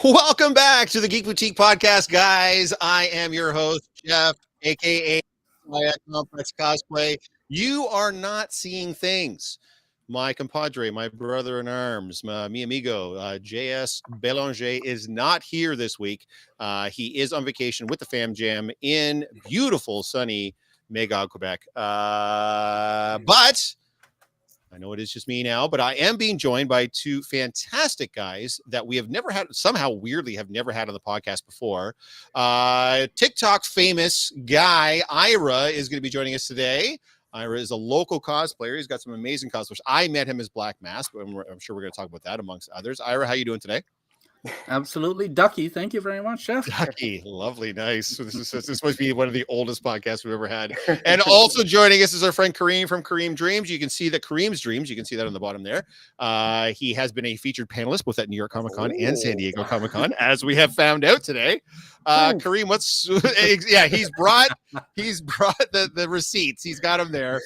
Welcome back to the Geek Boutique podcast, guys. I am your host, Jeff, aka Complex Cosplay. You are not seeing things. My compadre, my brother in arms, mi amigo, JS Belanger is not here this week. He is on vacation with the Fam Jam in beautiful, sunny Magog, Quebec. But I know it is just me now, but I am being joined by two fantastic guys that we have never had, somehow weirdly have never had on the podcast before. TikTok famous guy, Ira, is going to be joining us today. Ira is a local cosplayer. He's got some amazing cosplays. I met him as Black Mask, but I'm sure we're going to talk about that amongst others. Ira, how you doing today? Absolutely. Ducky, thank you very much, Jeff. Ducky, lovely, nice. So this must be one of the oldest podcasts we've ever had. And also joining us is our friend Kareem from Kareem Dreams. You can see that Kareem's Dreams, you can see that on the bottom there. He has been a featured panelist both at New York Comic Con and San Diego Comic Con, as we have found out today. Kareem, he's brought the receipts. He's got them there.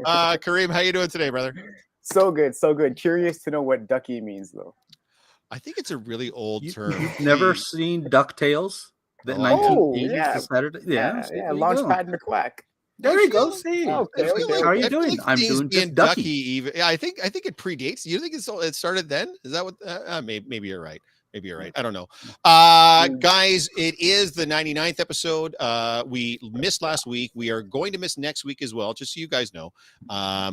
Kareem, how you doing today, brother? So good. Curious to know what Ducky means, though. I think it's a really old term. You've never seen DuckTales? The 1980s Saturday? Yeah. Launchpad McQuack. There you go. See. Okay. How are you doing? I'm doing just Ducky. Even I think it predates. You think it started then? Is that what? Maybe you're right. Maybe you're right. I don't know. Guys, it is the 99th episode. We missed last week. We are going to miss next week as well, just so you guys know,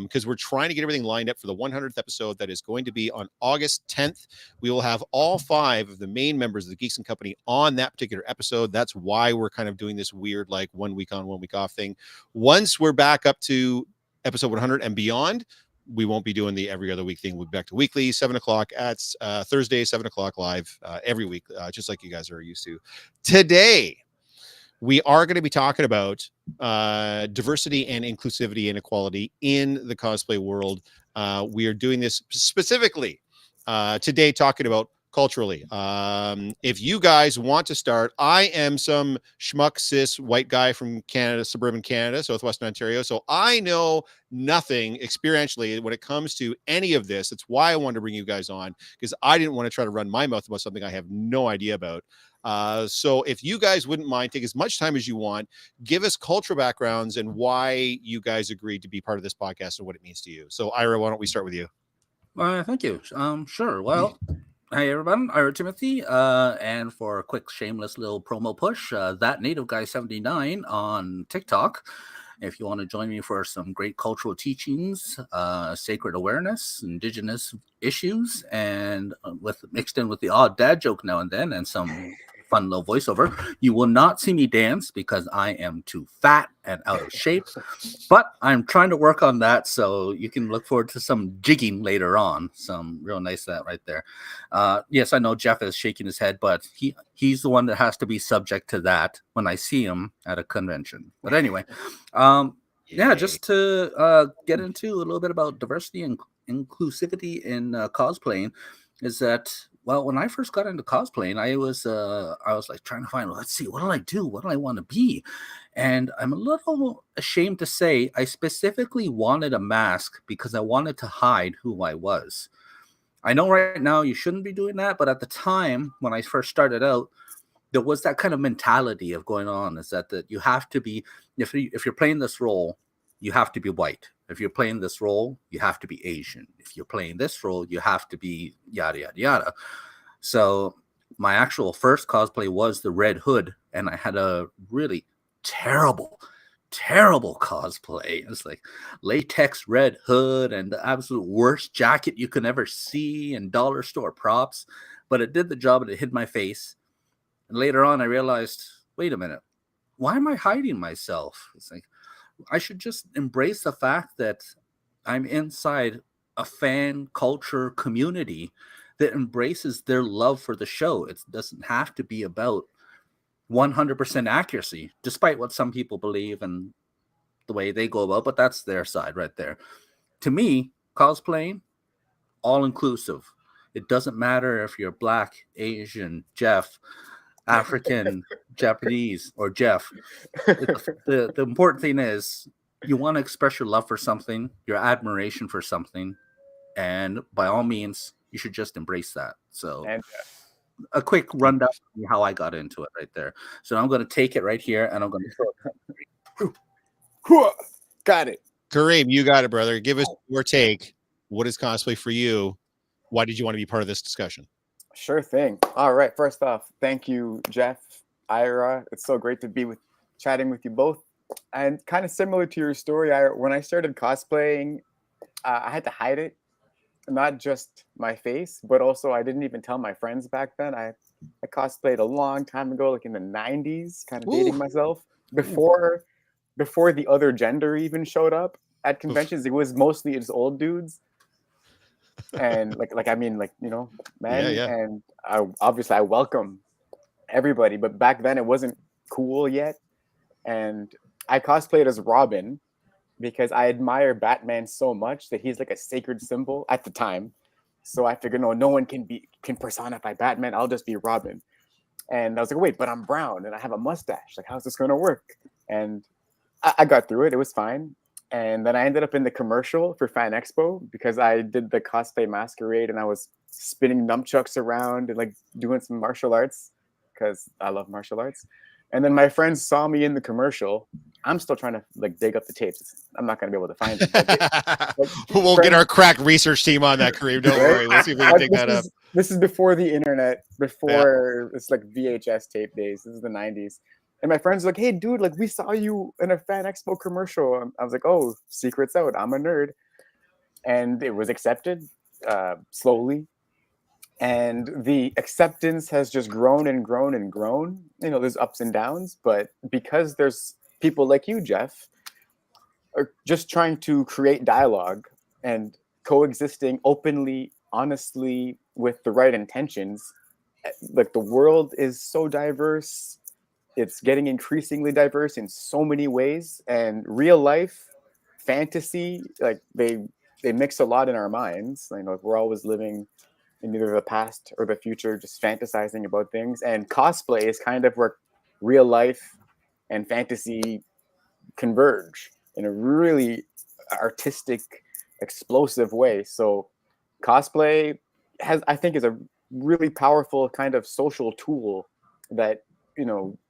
because we're trying to get everything lined up for the 100th episode that is going to be on August 10th. We will have all 5 of the main members of the Geeks and Company on that particular episode. That's why we're kind of doing this weird, like 1 week on, 1 week off thing. Once we're back up to episode 100 and beyond, we won't be doing the every other week thing. We'll be back to weekly, 7 o'clock at Thursday, 7 o'clock live every week, just like you guys are used to. Today, we are going to be talking about diversity and inclusivity and equality in the cosplay world. We are doing this specifically today, talking about culturally. If you guys want to start, I am some schmuck cis white guy from Canada, suburban Canada, southwestern Ontario. So I know nothing experientially when it comes to any of this. That's why I wanted to bring you guys on, because I didn't want to try to run my mouth about something I have no idea about. So if you guys wouldn't mind, take as much time as you want, give us cultural backgrounds and why you guys agreed to be part of this podcast and what it means to you. So Ira, why don't we start with you? Thank you. Sure. Well, hey everyone, Ira Timothy, and for a quick shameless little promo push, that Native Guy 79 on TikTok. If you want to join me for some great cultural teachings, sacred awareness, indigenous issues, and mixed in with the odd dad joke now and then, and some fun little voiceover. You will not see me dance because I am too fat and out of shape, but I'm trying to work on that, so you can look forward to some jigging later on. Some real nice that right there. Yes, I know Jeff is shaking his head, but he's the one that has to be subject to that when I see him at a convention. But anyway, just to get into a little bit about diversity and inclusivity in cosplaying, is that, well, when I first got into cosplaying, I was like trying to find, let's see, what do I do? What do I want to be? And I'm a little ashamed to say I specifically wanted a mask because I wanted to hide who I was. I know right now you shouldn't be doing that, but at the time when I first started out, there was that kind of mentality of going on, is that you have to be, if you're playing this role, you have to be white. If you're playing this role, you have to be Asian. If you're playing this role, you have to be yada, yada, yada. So my actual first cosplay was the Red Hood, and I had a really terrible cosplay. It's like latex Red Hood and the absolute worst jacket you can ever see and dollar store props. But it did the job and it hid my face. And later on, I realized, wait a minute, why am I hiding myself? It's like, I should just embrace the fact that I'm inside a fan culture community that embraces their love for the show. It doesn't have to be about 100% accuracy, despite what some people believe and the way they go about, but that's their side right there. To me, cosplaying, all inclusive. It doesn't matter if you're Black, Asian, Jeff, African, Japanese, or Jeff. The important thing is you want to express your love for something, your admiration for something, and by all means, you should just embrace that. So, a quick rundown of how I got into it right there. So I'm going to take it right here, and I'm going to throw it. Got it. Kareem, you got it, brother. Give us your take. What is cosplay for you? Why did you want to be part of this discussion? Sure thing. All right. First off, thank you, Jeff, Ira. It's so great to be chatting with you both. And kind of similar to your story, when I started cosplaying, I had to hide it, not just my face, but also I didn't even tell my friends back then. I cosplayed a long time ago, like in the 90s, kind of dating myself. Before the other gender even showed up at conventions, it was mostly just old dudes. And men. Yeah. And obviously I welcome everybody, but back then it wasn't cool yet. And I cosplayed as Robin because I admire Batman so much that he's like a sacred symbol at the time. So I figured, no one can personify Batman. I'll just be Robin. And I was like, wait, but I'm brown and I have a mustache. Like, how's this going to work? And I got through it. It was fine. And then I ended up in the commercial for Fan Expo because I did the cosplay masquerade and I was spinning nunchucks around and like doing some martial arts because I love martial arts. And then my friends saw me in the commercial. I'm still trying to like dig up the tapes. I'm not going to be able to find them. We'll get our crack research team on that, Kareem. Don't worry. We'll see if we can dig that up. This is before the internet, before it's like VHS tape days. This is the 90s. And my friends were like, hey, dude, like we saw you in a Fan Expo commercial. I was like, oh, secret's out. I'm a nerd. And it was accepted slowly. And the acceptance has just grown and grown and grown. You know, there's ups and downs. But because there's people like you, Jeff, are just trying to create dialogue and coexisting openly, honestly, with the right intentions, like the world is so diverse. It's getting increasingly diverse in so many ways, and real life, fantasy, like they mix a lot in our minds. You know, we're always living in either the past or the future, just fantasizing about things. And cosplay is kind of where real life and fantasy converge in a really artistic, explosive way. So, cosplay I think, is a really powerful kind of social tool that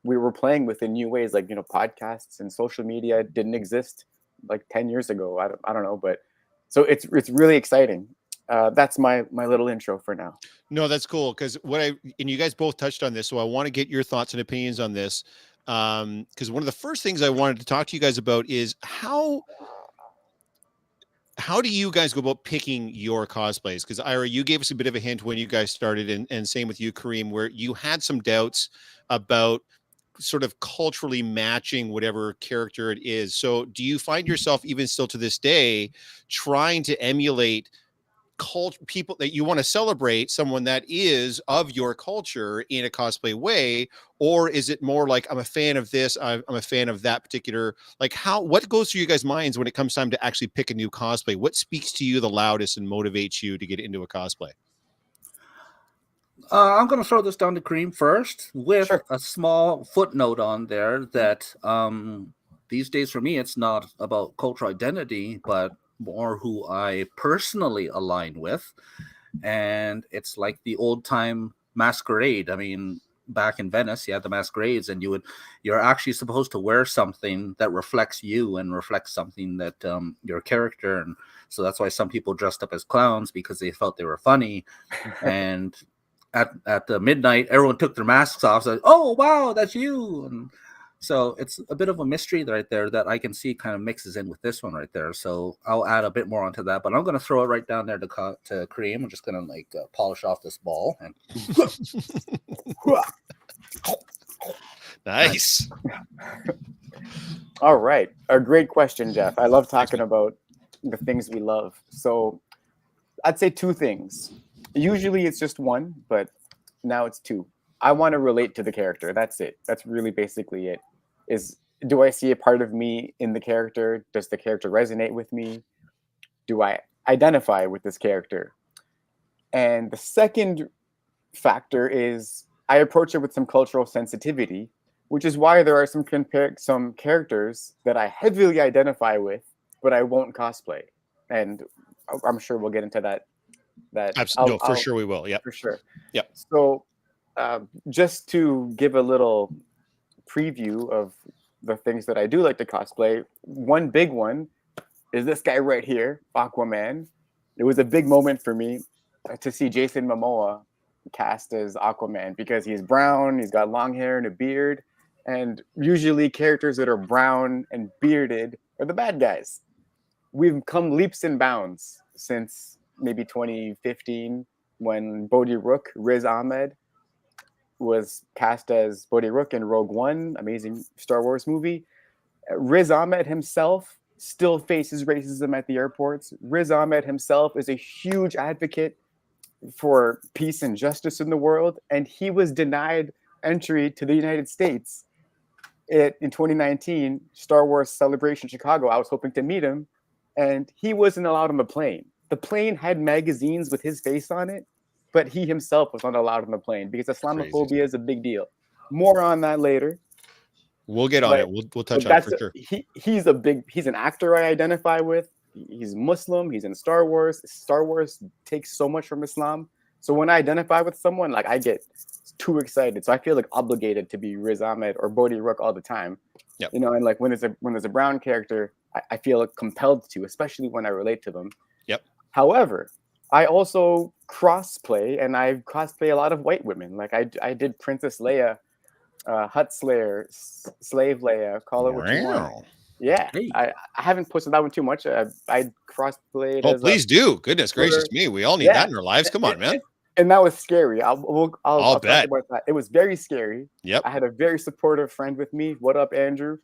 we were playing with in new ways, like podcasts and social media didn't exist like 10 years ago. I don't know, but so it's really exciting. That's my little intro for now. No, that's cool because and you guys both touched on this, so I want to get your thoughts and opinions on this. Because one of the first things I wanted to talk to you guys about is how do you guys go about picking your cosplays? Because Ira, you gave us a bit of a hint when you guys started, and same with you, Kareem, where you had some doubts about sort of culturally matching whatever character it is. So do you find yourself even still to this day trying to emulate people that you want to celebrate, someone that is of your culture in a cosplay way? Or is it more like, I'm a fan of this, I'm a fan of that particular, like what goes through you guys' minds when it comes time to actually pick a new cosplay? What speaks to you the loudest and motivates you to get into a cosplay? I'm going to throw this down to Kareem first with Sure. a small footnote on there that these days for me, it's not about cultural identity, but more who I personally align with. And it's like the old time masquerade. I mean, back in Venice, you had the masquerades, and you're actually supposed to wear something that reflects you and reflects something that your character. And so that's why some people dressed up as clowns, because they felt they were funny. And at the midnight, everyone took their masks off. So, oh wow, that's you. And so it's a bit of a mystery right there that I can see kind of mixes in with this one right there. So I'll add a bit more onto that, but I'm going to throw it right down there to Kareem. I'm just going to polish off this ball. And Nice. All right. A great question, Jeff. I love talking about the things we love. So I'd say two things. Usually it's just one, but now it's two. I want to relate to the character. That's it. That's really basically it. Do I see a part of me in the character? Does the character resonate with me? Do I identify with this character? And the second factor is I approach it with some cultural sensitivity, which is why there are some characters that I heavily identify with, but I won't cosplay. And I'm sure we'll get into that. Absolutely, for sure we will. Yeah, for sure. Yep. So Just to give a little preview of the things that I do like to cosplay, one big one is this guy right here, Aquaman. It was a big moment for me to see Jason Momoa cast as Aquaman because he's brown, he's got long hair and a beard, and usually characters that are brown and bearded are the bad guys. We've come leaps and bounds since maybe 2015 when Bodhi Rook, Riz Ahmed, was cast as Bodhi Rook in Rogue One, amazing Star Wars movie. Riz Ahmed himself still faces racism at the airports. Riz Ahmed himself is a huge advocate for peace and justice in the world, and he was denied entry to the United States. In 2019, Star Wars Celebration Chicago, I was hoping to meet him, and he wasn't allowed on the plane. The plane had magazines with his face on it, but he himself was not allowed on the plane because Islamophobia is a big deal. More on that later. We'll get on it. We'll touch on it for sure. He's an actor I identify with. He's Muslim. He's in Star Wars. Star Wars takes so much from Islam. So when I identify with someone, like I get too excited. So I feel like obligated to be Riz Ahmed or Bodhi Rook all the time. Yep. You know, and like when there's a brown character, I feel compelled to, especially when I relate to them. Yep. However, I also crossplay, and I cosplay a lot of white women. Like I did Princess Leia, Hut Slayer, Slave Leia, call it what you want. Yeah, hey. I haven't posted that one too much. I crossplayed. Oh, please do! Goodness gracious me, we all need that in our lives. Come on, man. And that was scary. I'll bet. talk about that. It was very scary. Yep. I had a very supportive friend with me. What up, Andrew?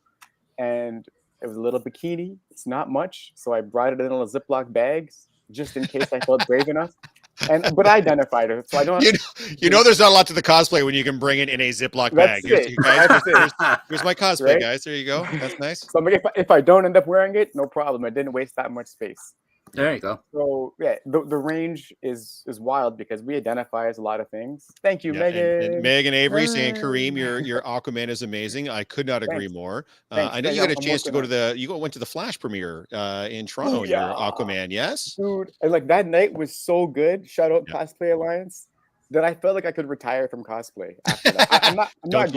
And it was a little bikini. It's not much, so I brought it in a Ziploc bags just in case I felt brave enough. But I identified it, so I don't. You know, there's not a lot to the cosplay when you can bring it in a Ziploc bag. Here's my cosplay, right? Guys. There you go. That's nice. So if I don't end up wearing it, no problem. I didn't waste that much space. There you go. So yeah, the range is wild because we identify as a lot of things. Thank you, Megan. And Megan Avery saying, Kareem, your Aquaman is amazing. I could not agree more. I know you got a chance to go to went to the Flash premiere in Toronto. Your Aquaman, yes, dude. And like that night was so good. Shout out Cosplay Alliance. That I felt like I could retire from cosplay after that. I'm not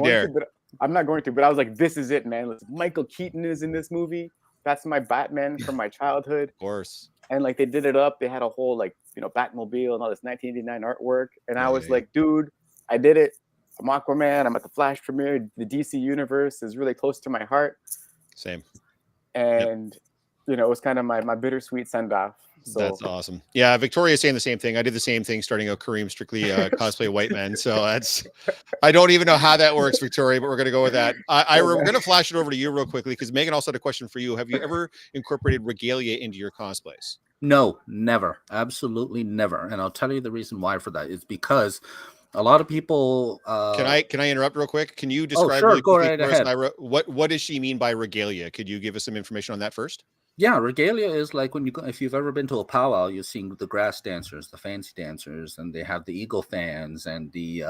going to. But I was like, this is it, man. Michael Keaton is in this movie. That's my Batman from my childhood. Of course. And like they did it up. They had a whole Batmobile and all this 1989 artwork. And I was like, dude, I did it. I'm Aquaman. I'm at the Flash premiere. The DC universe is really close to my heart. Same. And it was kind of my bittersweet send off. So that's awesome. Yeah, Victoria's saying the same thing. I did the same thing starting out Kareem strictly cosplay white men. So I don't even know how that works, Victoria, but we're gonna go with that. We're gonna flash it over to you real quickly because Megan also had a question for you. Have you ever incorporated regalia into your cosplays? No, never. Absolutely never. And I'll tell you the reason why for that. It's because a lot of people Can I interrupt real quick? Can you describe really go right ahead. Ira, what does she mean by regalia? Could you give us some information on that first? Yeah, regalia is like when if you've ever been to a powwow, you've seen the grass dancers, the fancy dancers, and they have the eagle fans and the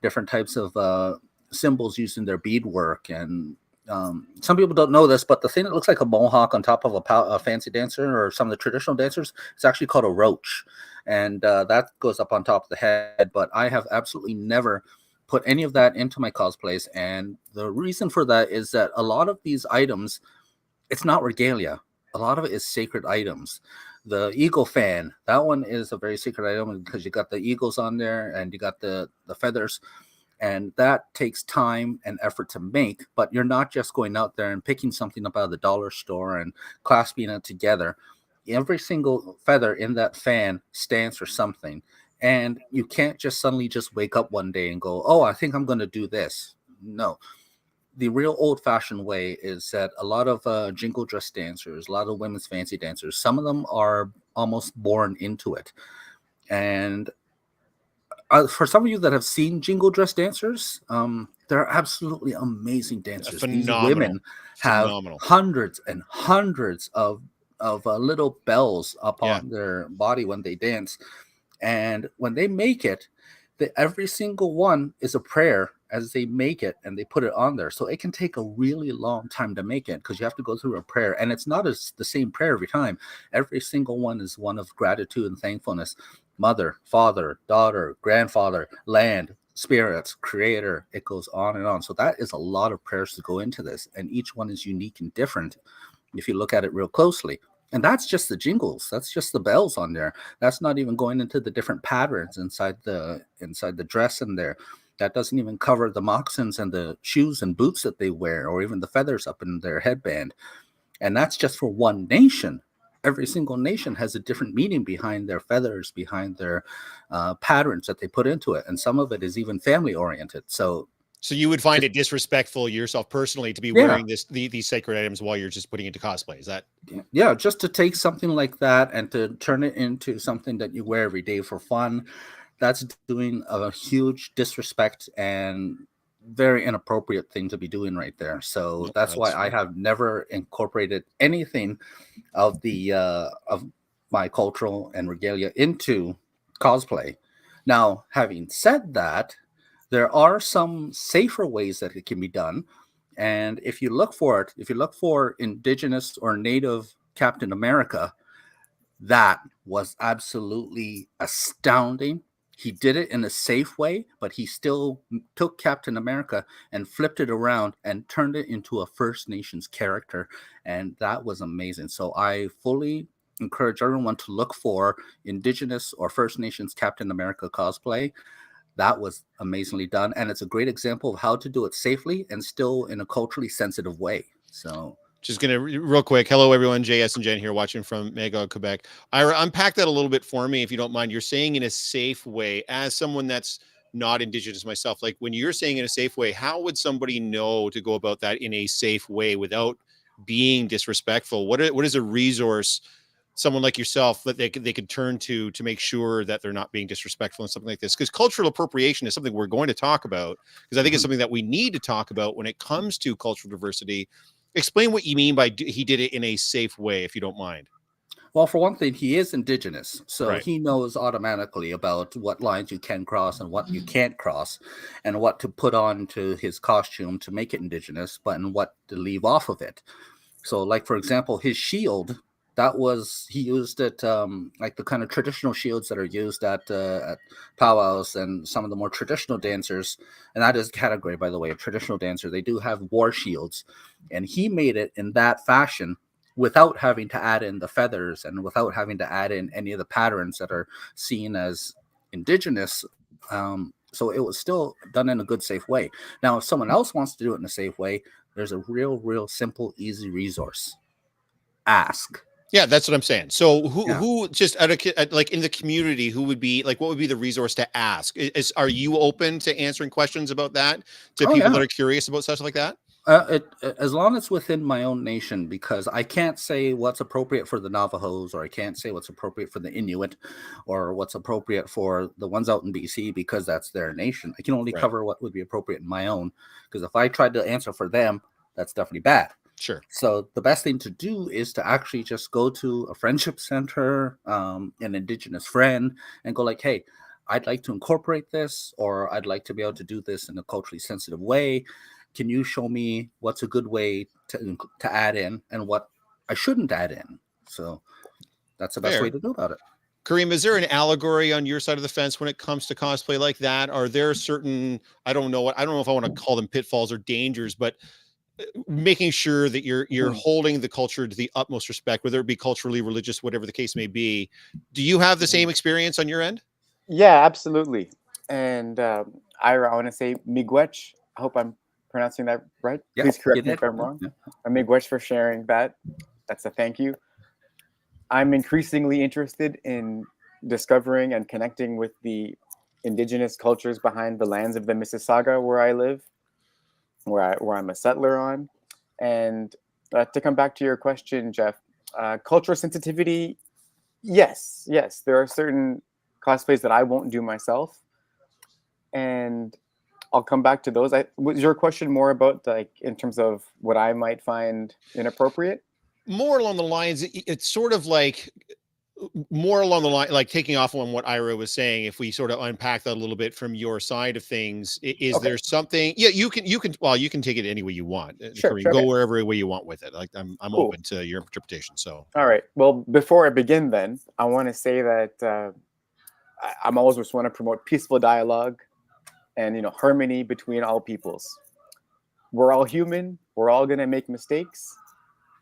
different types of symbols used in their beadwork. And some people don't know this, but the thing that looks like a mohawk on top of a fancy dancer or some of the traditional dancers, it's actually called a roach. And that goes up on top of the head. But I have absolutely never put any of that into my cosplays. And the reason for that is that a lot of these items, it's not regalia. A lot of it is sacred items. The eagle fan, that one is a very sacred item because you got the eagles on there and you got the feathers, and that takes time and effort to make. But you're not just going out there and picking something up out of the dollar store and clasping it together. Every single feather in that fan stands for something, and you can't just suddenly just wake up one day and go, oh, I think I'm going to do this. No. The real old-fashioned way is that a lot of jingle dress dancers, a lot of women's fancy dancers, some of them are almost born into it. And for some of you that have seen jingle dress dancers, they're absolutely amazing dancers. These women have hundreds and hundreds of little bells up on their body when they dance. And when they make it, every single one is a prayer as they make it, and they put it on there. So it can take a really long time to make it because you have to go through a prayer, and it's not the same prayer every time. Every single one is one of gratitude and thankfulness. Mother, father, daughter, grandfather, land, spirits, creator, it goes on and on. So that is a lot of prayers to go into this, and each one is unique and different if you look at it real closely. And that's just the jingles, that's just the bells on there. That's not even going into the different patterns inside the dress in there. That doesn't even cover the moccasins and the shoes and boots that they wear, or even the feathers up in their headband. And that's just for one nation. Every single nation has a different meaning behind their feathers, behind their patterns that they put into it. And some of it is even family oriented. So you would find it disrespectful yourself personally to be wearing these sacred items while you're just putting into cosplay. Is that? Yeah, just to take something like that and to turn it into something that you wear every day for fun, that's doing a huge disrespect and very inappropriate thing to be doing right there. So that's why I have never incorporated anything of the of my cultural and regalia into cosplay. Now, having said that, there are some safer ways that it can be done. And if you look for it, if you look for Indigenous or Native Captain America, that was absolutely astounding. He did it in a safe way, but he still took Captain America and flipped it around and turned it into a First Nations character. And that was amazing. So I fully encourage everyone to look for Indigenous or First Nations Captain America cosplay. That was amazingly done. And it's a great example of how to do it safely and still in a culturally sensitive way. So just going to real quick. Hello, everyone. JS and Jen here watching from Magog, Quebec. Ira, unpack that a little bit for me, if you don't mind. You're saying in a safe way, as someone that's not Indigenous myself, like when you're saying in a safe way, how would somebody know to go about that in a safe way without being disrespectful? What is a resource someone like yourself that they could turn to make sure that they're not being disrespectful and something like this? Because cultural appropriation is something we're going to talk about, because I think it's something that we need to talk about when it comes to cultural diversity. Explain what you mean by he did it in a safe way, if you don't mind. Well, for one thing, he is Indigenous, so right. He knows automatically about what lines you can cross and what you can't cross, and what to put on to his costume to make it Indigenous, but and what to leave off of it. So, like, for example, his shield, he used it like the kind of traditional shields that are used at powwows and some of the more traditional dancers. And that is a category, by the way, a traditional dancer. They do have war shields, and he made it in that fashion without having to add in the feathers and without having to add in any of the patterns that are seen as Indigenous. So it was still done in a good, safe way. Now, if someone else wants to do it in a safe way, there's a real simple, easy resource. Ask. Yeah, that's what I'm saying. So who just like in the community, who would be like, what would be the resource to ask? Are you open to answering questions about that to people that are curious about stuff like that? As long as it's within my own nation, because I can't say what's appropriate for the Navajos, or I can't say what's appropriate for the Inuit, or what's appropriate for the ones out in BC, because that's their nation. I can only cover what would be appropriate in my own, because if I tried to answer for them, that's definitely bad. Sure. So the best thing to do is to actually just go to a friendship center, an Indigenous friend, and go like, hey, I'd like to incorporate this, or I'd like to be able to do this in a culturally sensitive way. Can you show me what's a good way to add in and what I shouldn't add in? So that's the best way to do about it. Kareem, is there an allegory on your side of the fence when it comes to cosplay like that? Are there certain, I don't know if I want to call them pitfalls or dangers, but making sure that you're holding the culture to the utmost respect, whether it be culturally, religious, whatever the case may be. Do you have the same experience on your end? Yeah, absolutely. And Ira, I want to say miigwech. I hope I'm pronouncing that right. Yeah, please correct me if I'm wrong. Miigwech for sharing that. That's a thank you. I'm increasingly interested in discovering and connecting with the Indigenous cultures behind the lands of the Mississauga where I live, where I'm a settler on. And to come back to your question, Jeff, cultural sensitivity, yes, there are certain cosplays that I won't do myself, and I'll come back to those. Was your question more about like in terms of what I might find inappropriate? More along the lines, it's sort of like more along the line, like taking off on what Ira was saying. If we sort of unpack that a little bit from your side of things, is there something? Yeah, you can take it any way you want. Sure, Go wherever way you want with it. Like I'm cool. open to your interpretation. So all right. Well, before I begin, then I want to say that I'm always just want to promote peaceful dialogue, and harmony between all peoples. We're all human. We're all gonna make mistakes,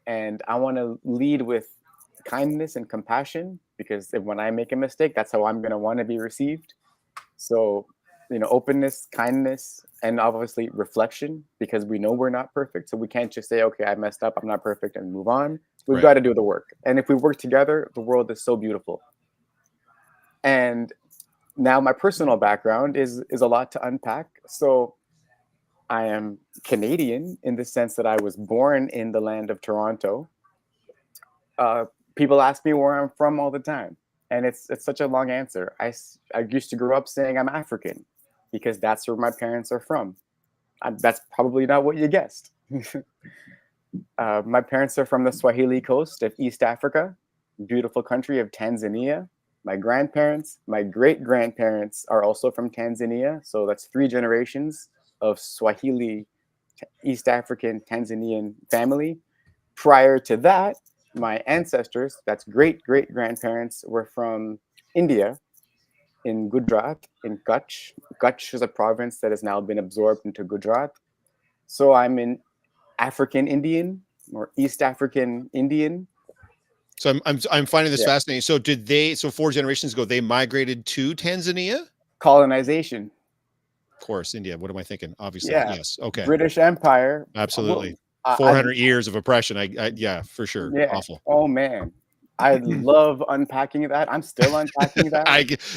and I want to lead with kindness and compassion, because when I make a mistake, that's how I'm gonna want to be received. So, openness, kindness, and obviously reflection, because we know we're not perfect. So we can't just say, okay, I messed up, I'm not perfect, and move on. We've got to do the work. And if we work together, the world is so beautiful. And now my personal background is a lot to unpack. So I am Canadian in the sense that I was born in the land of Toronto. People ask me where I'm from all the time. And it's such a long answer. I used to grow up saying I'm African because that's where my parents are from. That's probably not what you guessed. My parents are from the Swahili coast of East Africa, beautiful country of Tanzania. My grandparents, my great-grandparents are also from Tanzania. So that's 3 generations of Swahili, East African, Tanzanian family. Prior to that, my ancestors, that's great-great-grandparents, were from India, in Gujarat, in Kutch. Kutch is a province that has now been absorbed into Gujarat. So I'm an African Indian or East African Indian. So I'm finding this fascinating. So did they? So 4 generations ago, they migrated to Tanzania? Colonization. Of course, India. What am I thinking? Obviously, yes. Okay. British Empire. Absolutely. 400 years of oppression. Yeah, for sure. Yeah. Awful. Oh man, I love unpacking that. I'm still unpacking that.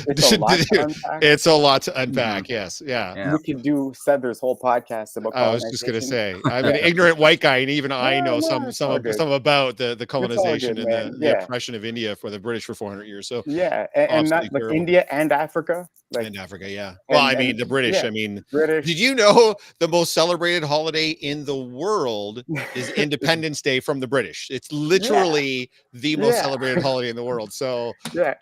It's a lot to unpack. It's a lot to unpack. Yes. Yeah. We could do There's whole podcast about. I was just gonna say, I'm an ignorant white guy, and even I know some about the colonization and the oppression of India for the British for 400 years. So and not like India and Africa. And Africa, yeah. Well, I mean, the British. Yeah, I mean, British. Did you know the most celebrated holiday in the world is Independence Day from the British? It's literally the most celebrated holiday in the world. So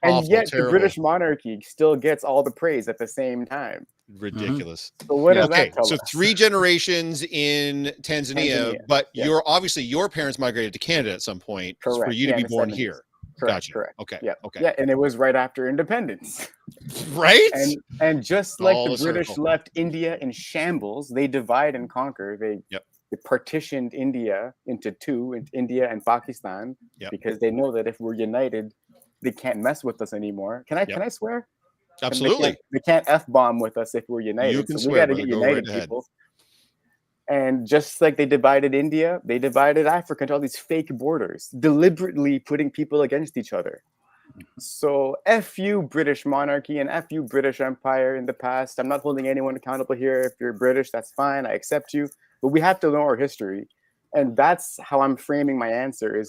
and yet the British monarchy still gets all the praise at the same time. Ridiculous. So what does that tell us? So 3 generations in Tanzania, but you're obviously your parents migrated to Canada at some point for you to be born here. Correct. Gotcha. Correct. Okay. Yeah. Okay. Yeah, and it was right after independence. Right. And just like the British left India in shambles, they divide and conquer. They partitioned India into 2, India and Pakistan, because they know that if we're united, they can't mess with us anymore. Can I swear? Absolutely. They can't F-bomb with us if we're united. You can so swear, we got to get united, people. And just like they divided India, they divided Africa into all these fake borders, deliberately putting people against each other. So F you British monarchy and F you British Empire in the past. I'm not holding anyone accountable here. If you're British, that's fine. I accept you. But we have to know our history. And that's how I'm framing my answer.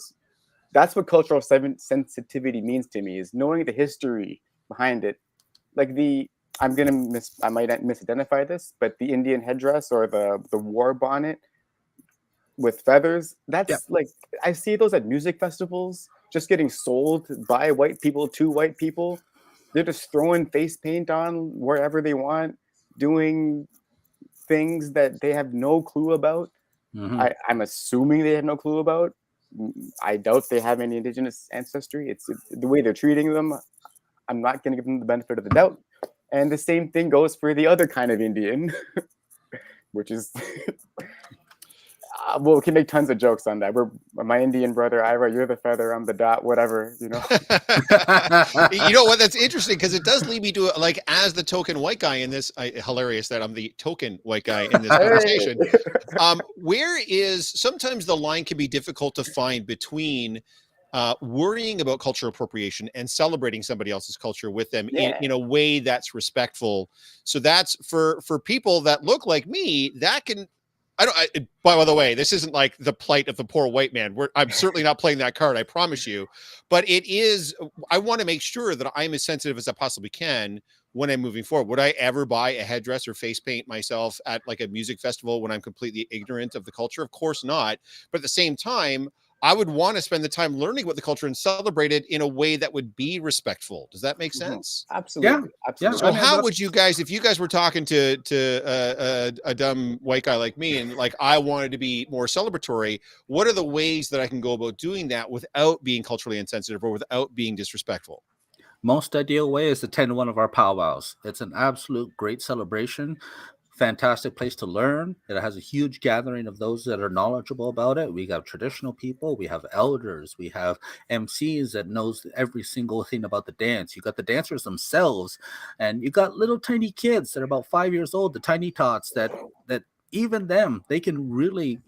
That's what cultural sensitivity means to me, is knowing the history behind it. Like I might misidentify this, but the Indian headdress or the war bonnet with feathers, that's like, I see those at music festivals, just getting sold by white people to white people. They're just throwing face paint on wherever they want, doing things that they have no clue about. I'm assuming they have no clue about. I doubt they have any indigenous ancestry. It's the way they're treating them. I'm not going to give them the benefit of the doubt. And the same thing goes for the other kind of Indian, which is, we can make tons of jokes on that. My Indian brother, Ira, you're the feather, I'm the dot, whatever, You know what? That's interesting, because it does lead me to, like, as the token white guy in this, hilarious that I'm the token white guy in this conversation. Where is, sometimes the line can be difficult to find between worrying about cultural appropriation and celebrating somebody else's culture with them in a way that's respectful. So that's for people that look like me, that can, by the way, this isn't like the plight of the poor white man. I'm certainly not playing that card, I promise you. But it is, I want to make sure that I'm as sensitive as I possibly can when I'm moving forward. Would I ever buy a headdress or face paint myself at like a music festival when I'm completely ignorant of the culture? Of course not. But at the same time, I would want to spend the time learning about the culture and celebrate it in a way that would be respectful. Does that make sense? Absolutely. Absolutely. So how would you guys, if you guys were talking to a dumb white guy like me, and like I wanted to be more celebratory, what are the ways that I can go about doing that without being culturally insensitive or without being disrespectful? most ideal way is to attend one of our powwows. It's an absolute great celebration. Fantastic place to learn. It has a huge gathering of those that are knowledgeable about it. We have traditional people, we have elders, we have MCs that knows every single thing about the dance. You got the dancers themselves, and you got little tiny kids that are about 5 years old, the tiny tots that even them, they can really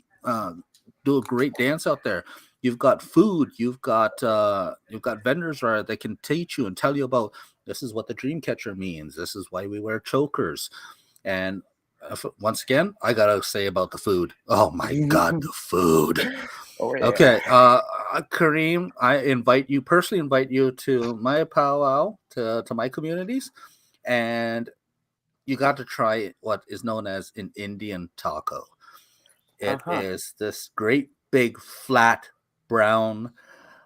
do a great dance out there. You've got food, you've got vendors that can teach you and tell you about, this is what the dream catcher means, this is why we wear chokers. And once again, I gotta say about the food. Oh my god, the food. Oh, yeah. Okay, Kareem, I personally invite you to my powwow, to my communities, and you got to try what is known as an Indian taco. It is this great big flat brown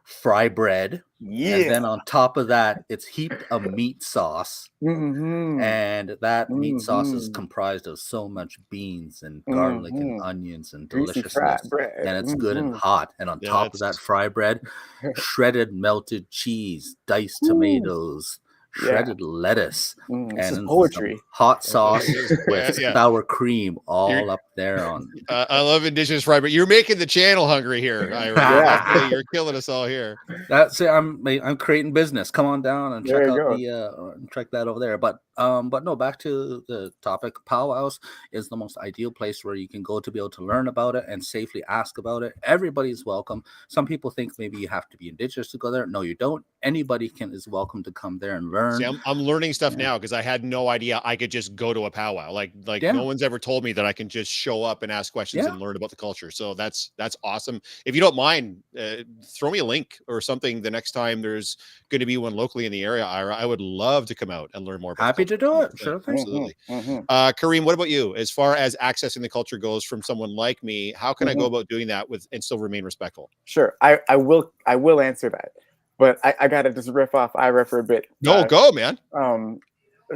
fry bread, and then on top of that, it's heaped a meat sauce. And that meat sauce is comprised of so much beans and garlic and onions and deliciousness, and it's good and hot. And on top of that fry bread, shredded melted cheese, diced tomatoes, shredded lettuce, and poetry. Hot sauce with sour cream all up there on. I love Indigenous fry, but you're making the channel hungry here, Ira. You're killing us all here. That's it. I'm creating business. Come on down and check out check that over there. But no, back to the topic. Powwows is the most ideal place where you can go to be able to learn about it and safely ask about it. Everybody's welcome. Some people think maybe you have to be Indigenous to go there. No, you don't. Anybody is welcome to come there and learn. See, I'm learning stuff now because I had no idea I could just go to a powwow. Like no one's ever told me that I can just show up and ask questions and learn about the culture. So that's awesome. If you don't mind, throw me a link or something the next time there's going to be one locally in the area, Ira. I would love to come out and learn more about Happy to do it. Sure. Absolutely. Kareem, what about you? As far as accessing the culture goes from someone like me, how can I go about doing that and still remain respectful? Sure. I will answer that. But I gotta just riff off Ira for a bit. No, go, man.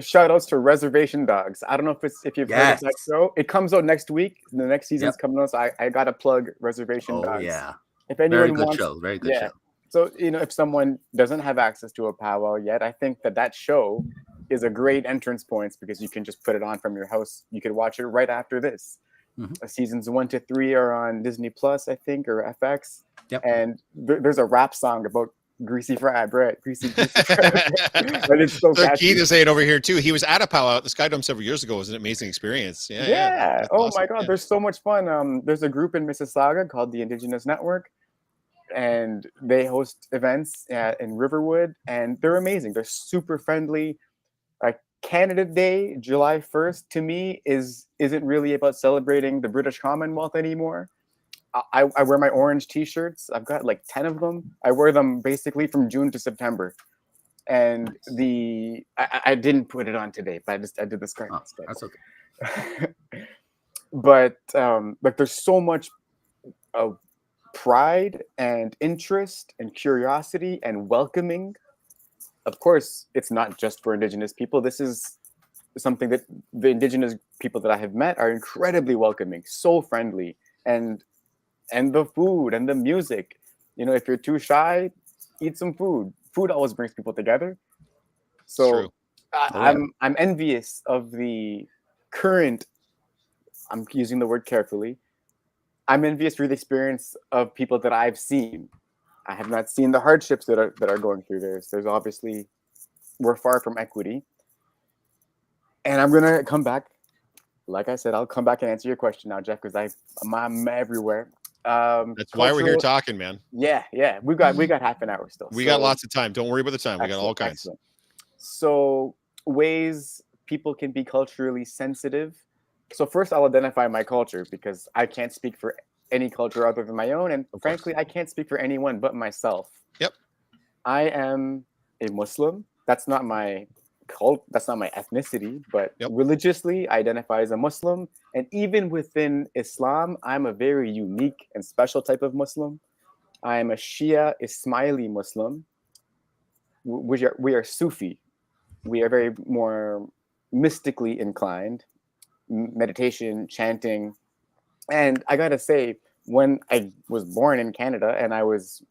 Shout outs to Reservation Dogs. I don't know if you've heard of that show. It comes out next week. The next season's coming out. So I gotta plug Reservation Dogs. Yeah. If anyone wants, very good show. So if someone doesn't have access to a powwow yet, I think that show is a great entrance point because you can just put it on from your house. You could watch it right after this. Seasons 1 to 3 are on Disney Plus, I think, or FX. And there's a rap song about greasy fried bread, greasy fried bread. But it's so catchy. Keith is saying over here too. He was at a powwow at the Sky Dome several years ago. It was an amazing experience. Yeah. Oh awesome. My God, there's so much fun. There's a group in Mississauga called the Indigenous Network, and they host events in Riverwood, and they're amazing. They're super friendly. Canada Day, July 1st, to me isn't really about celebrating the British Commonwealth anymore. I wear my orange T-shirts. I've got like 10 of them. I wear them basically from June to September. And I didn't put it on today, but I did this card instead. That's okay. But there's so much pride and interest and curiosity and welcoming. Of course, it's not just for Indigenous people. This is something that the Indigenous people that I have met are incredibly welcoming, so friendly, and the food and the music. If you're too shy, eat some food. Food always brings people together. So I'm envious of the current, I'm using the word carefully, I'm envious for the experience of people that I've seen. I have not seen the hardships that are going through this. There's obviously, we're far from equity. And I'm going to come back. Like I said, I'll come back and answer your question now, Jeff, because I'm everywhere. That's why we're here talking, man. Yeah. We got half an hour still. We got lots of time. Don't worry about the time. We got all kinds. Excellent. So ways people can be culturally sensitive. So first I'll identify my culture because I can't speak for any culture other than my own. And frankly, I can't speak for anyone but myself. Yep. I am a Muslim. That's not my cult. That's not my ethnicity, but religiously I identify as a Muslim. And even within Islam, I'm a very unique and special type of Muslim. I am a Shia Ismaili Muslim. We are Sufi. We are very more mystically inclined, meditation, chanting. And I got to say, when I was born in Canada and I was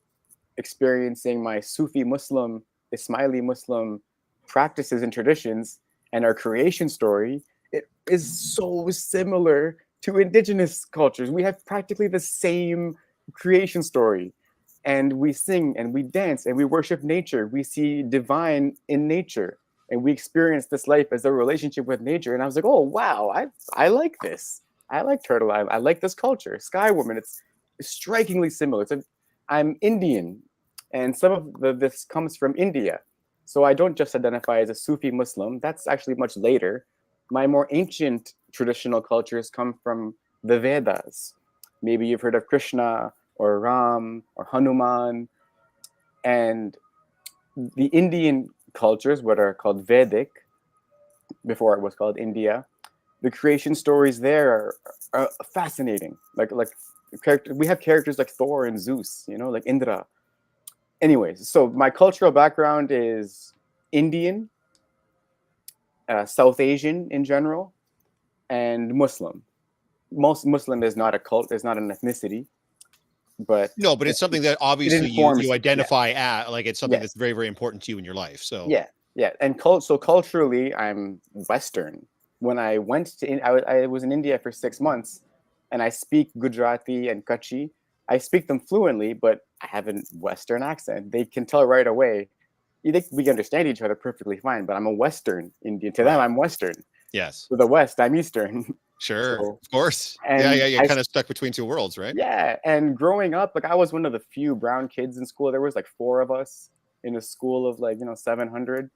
experiencing my Sufi Muslim Ismaili Muslim practices and traditions and our creation story, it is so similar to indigenous cultures. We have practically the same creation story. And we sing and we dance and we worship nature. We see divine in nature. And we experience this life as a relationship with nature. And I was like, oh, wow, I like this. I like Turtle Island. I like this culture. Sky Woman, it's strikingly similar. I'm Indian, and some of this comes from India. So I don't just identify as a Sufi Muslim. That's actually much later. My more ancient traditional cultures come from the Vedas. Maybe you've heard of Krishna or Ram or Hanuman. And the Indian cultures, what are called Vedic, before it was called India, the creation stories there are fascinating. Like we have characters like Thor and Zeus, like Indra. Anyways, so my cultural background is Indian, South Asian in general, and Muslim. Most Muslim is not a cult, is not an ethnicity, but no, but it's something that obviously you identify at, like it's something that's very, very important to you in your life. So yeah, and so culturally, I'm Western. When I went to, I was in India for 6 months, and I speak Gujarati and Kutchi. I speak them fluently, but I have a Western accent. They can tell right away. You think we understand each other perfectly fine, but I'm a Western Indian. To them, I'm Western. Yes. To the West, I'm Eastern. Sure, of course. Yeah, you're kind of stuck between two worlds, right? Yeah, and growing up, like I was one of the few brown kids in school. There was like 4 of us in a school of 700.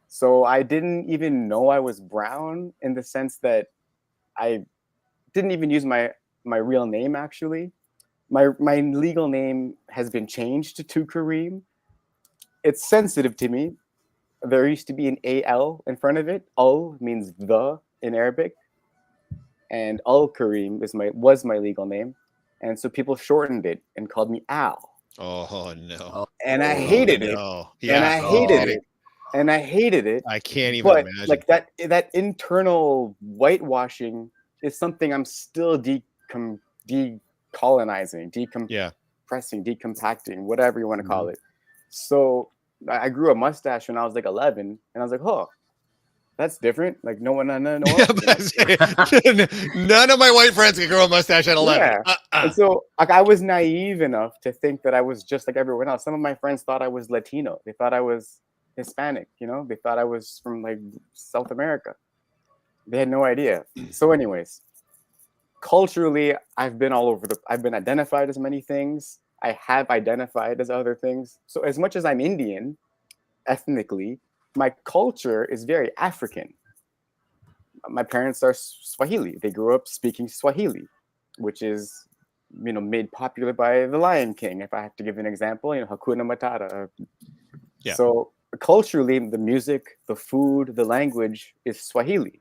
So I didn't even know I was brown, in the sense that I didn't even use my real name. Actually, my legal name has been changed to Kareem. It's sensitive to me. There used to be an AL in front of it. Al means the in Arabic, and Al Kareem was my legal name, and so people shortened it and called me Al. Oh no! And I hated it. Yeah, and I hated it. And I hated it. I can't even but imagine. Like that internal whitewashing is something I'm still decolonizing, decompressing, decompacting, whatever you want to call it. So I grew a mustache when I was like 11, and I was like, oh, that's different. Like no one. None of my white friends can grow a mustache at 11. Yeah. And so I was naive enough to think that I was just like everyone else. Some of my friends thought I was Latino. They thought I was Hispanic. They thought I was from like South America. They had no idea. So anyways, culturally, I've been I've been identified as many things. I have identified as other things. So as much as I'm Indian, ethnically, my culture is very African. My parents are Swahili. They grew up speaking Swahili, which is, made popular by the Lion King. If I have to give an example, Hakuna Matata. Yeah. So culturally, the music, the food, the language is Swahili,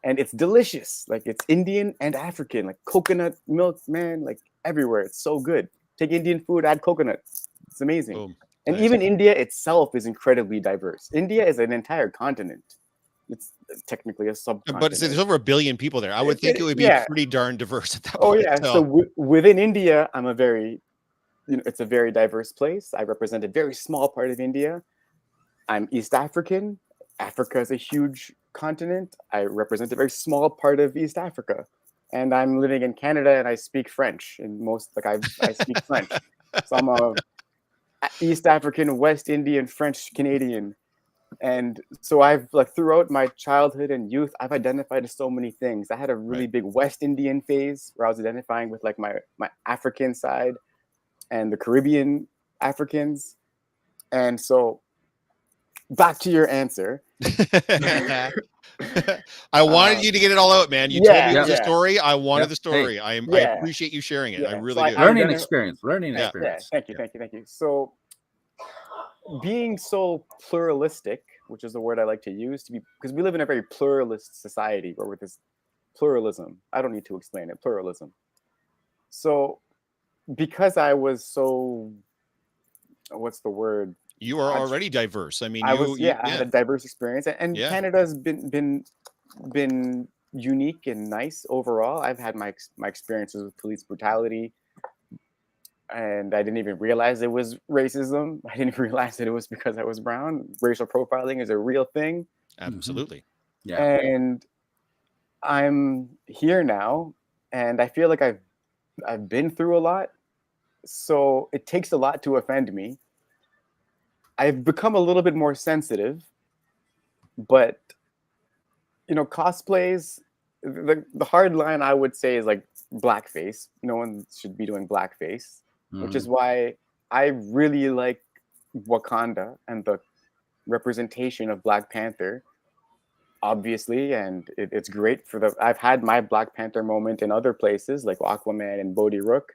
and it's delicious. Like it's Indian and African, like coconut milk, man, like everywhere. It's so good. Take Indian food, add coconut. It's amazing. Boom. And Nice. even India itself is incredibly diverse. India is an entire continent. It's technically a subcontinent. But there's over 1 billion people there. I would think it would be pretty darn diverse at that point. Oh yeah. So within India, I'm a very, it's a very diverse place. I represent a very small part of India. I'm East African. Africa is a huge continent. I represent a very small part of East Africa. And I'm living in Canada, and I speak French. And I speak French. So I'm a East African, West Indian, French Canadian. And so I've throughout my childhood and youth, I've identified as so many things. I had a really big West Indian phase where I was identifying with my African side and the Caribbean Africans. And so back to your answer. I wanted you to get it all out, man. You told me it was a story. I wanted the story. I appreciate you sharing it. I really do. Learning experience. Yeah, thank you. So being so pluralistic, which is the word I like to use, because we live in a very pluralist society, or with this pluralism. I don't need to explain it. Pluralism. So because I was so, what's the word? You are already diverse. I mean, I had a diverse experience, and Canada's been unique and nice overall. I've had my experiences with police brutality, and I didn't even realize it was racism. I didn't realize that it was because I was brown. Racial profiling is a real thing. Absolutely. Yeah. And I'm here now, and I feel like I've been through a lot, so it takes a lot to offend me. I've become a little bit more sensitive, but cosplays, the hard line I would say is like blackface. No one should be doing blackface, which is why I really like Wakanda and the representation of Black Panther, obviously, and it's great for the. I've had my Black Panther moment in other places like Aquaman and Bodhi Rook.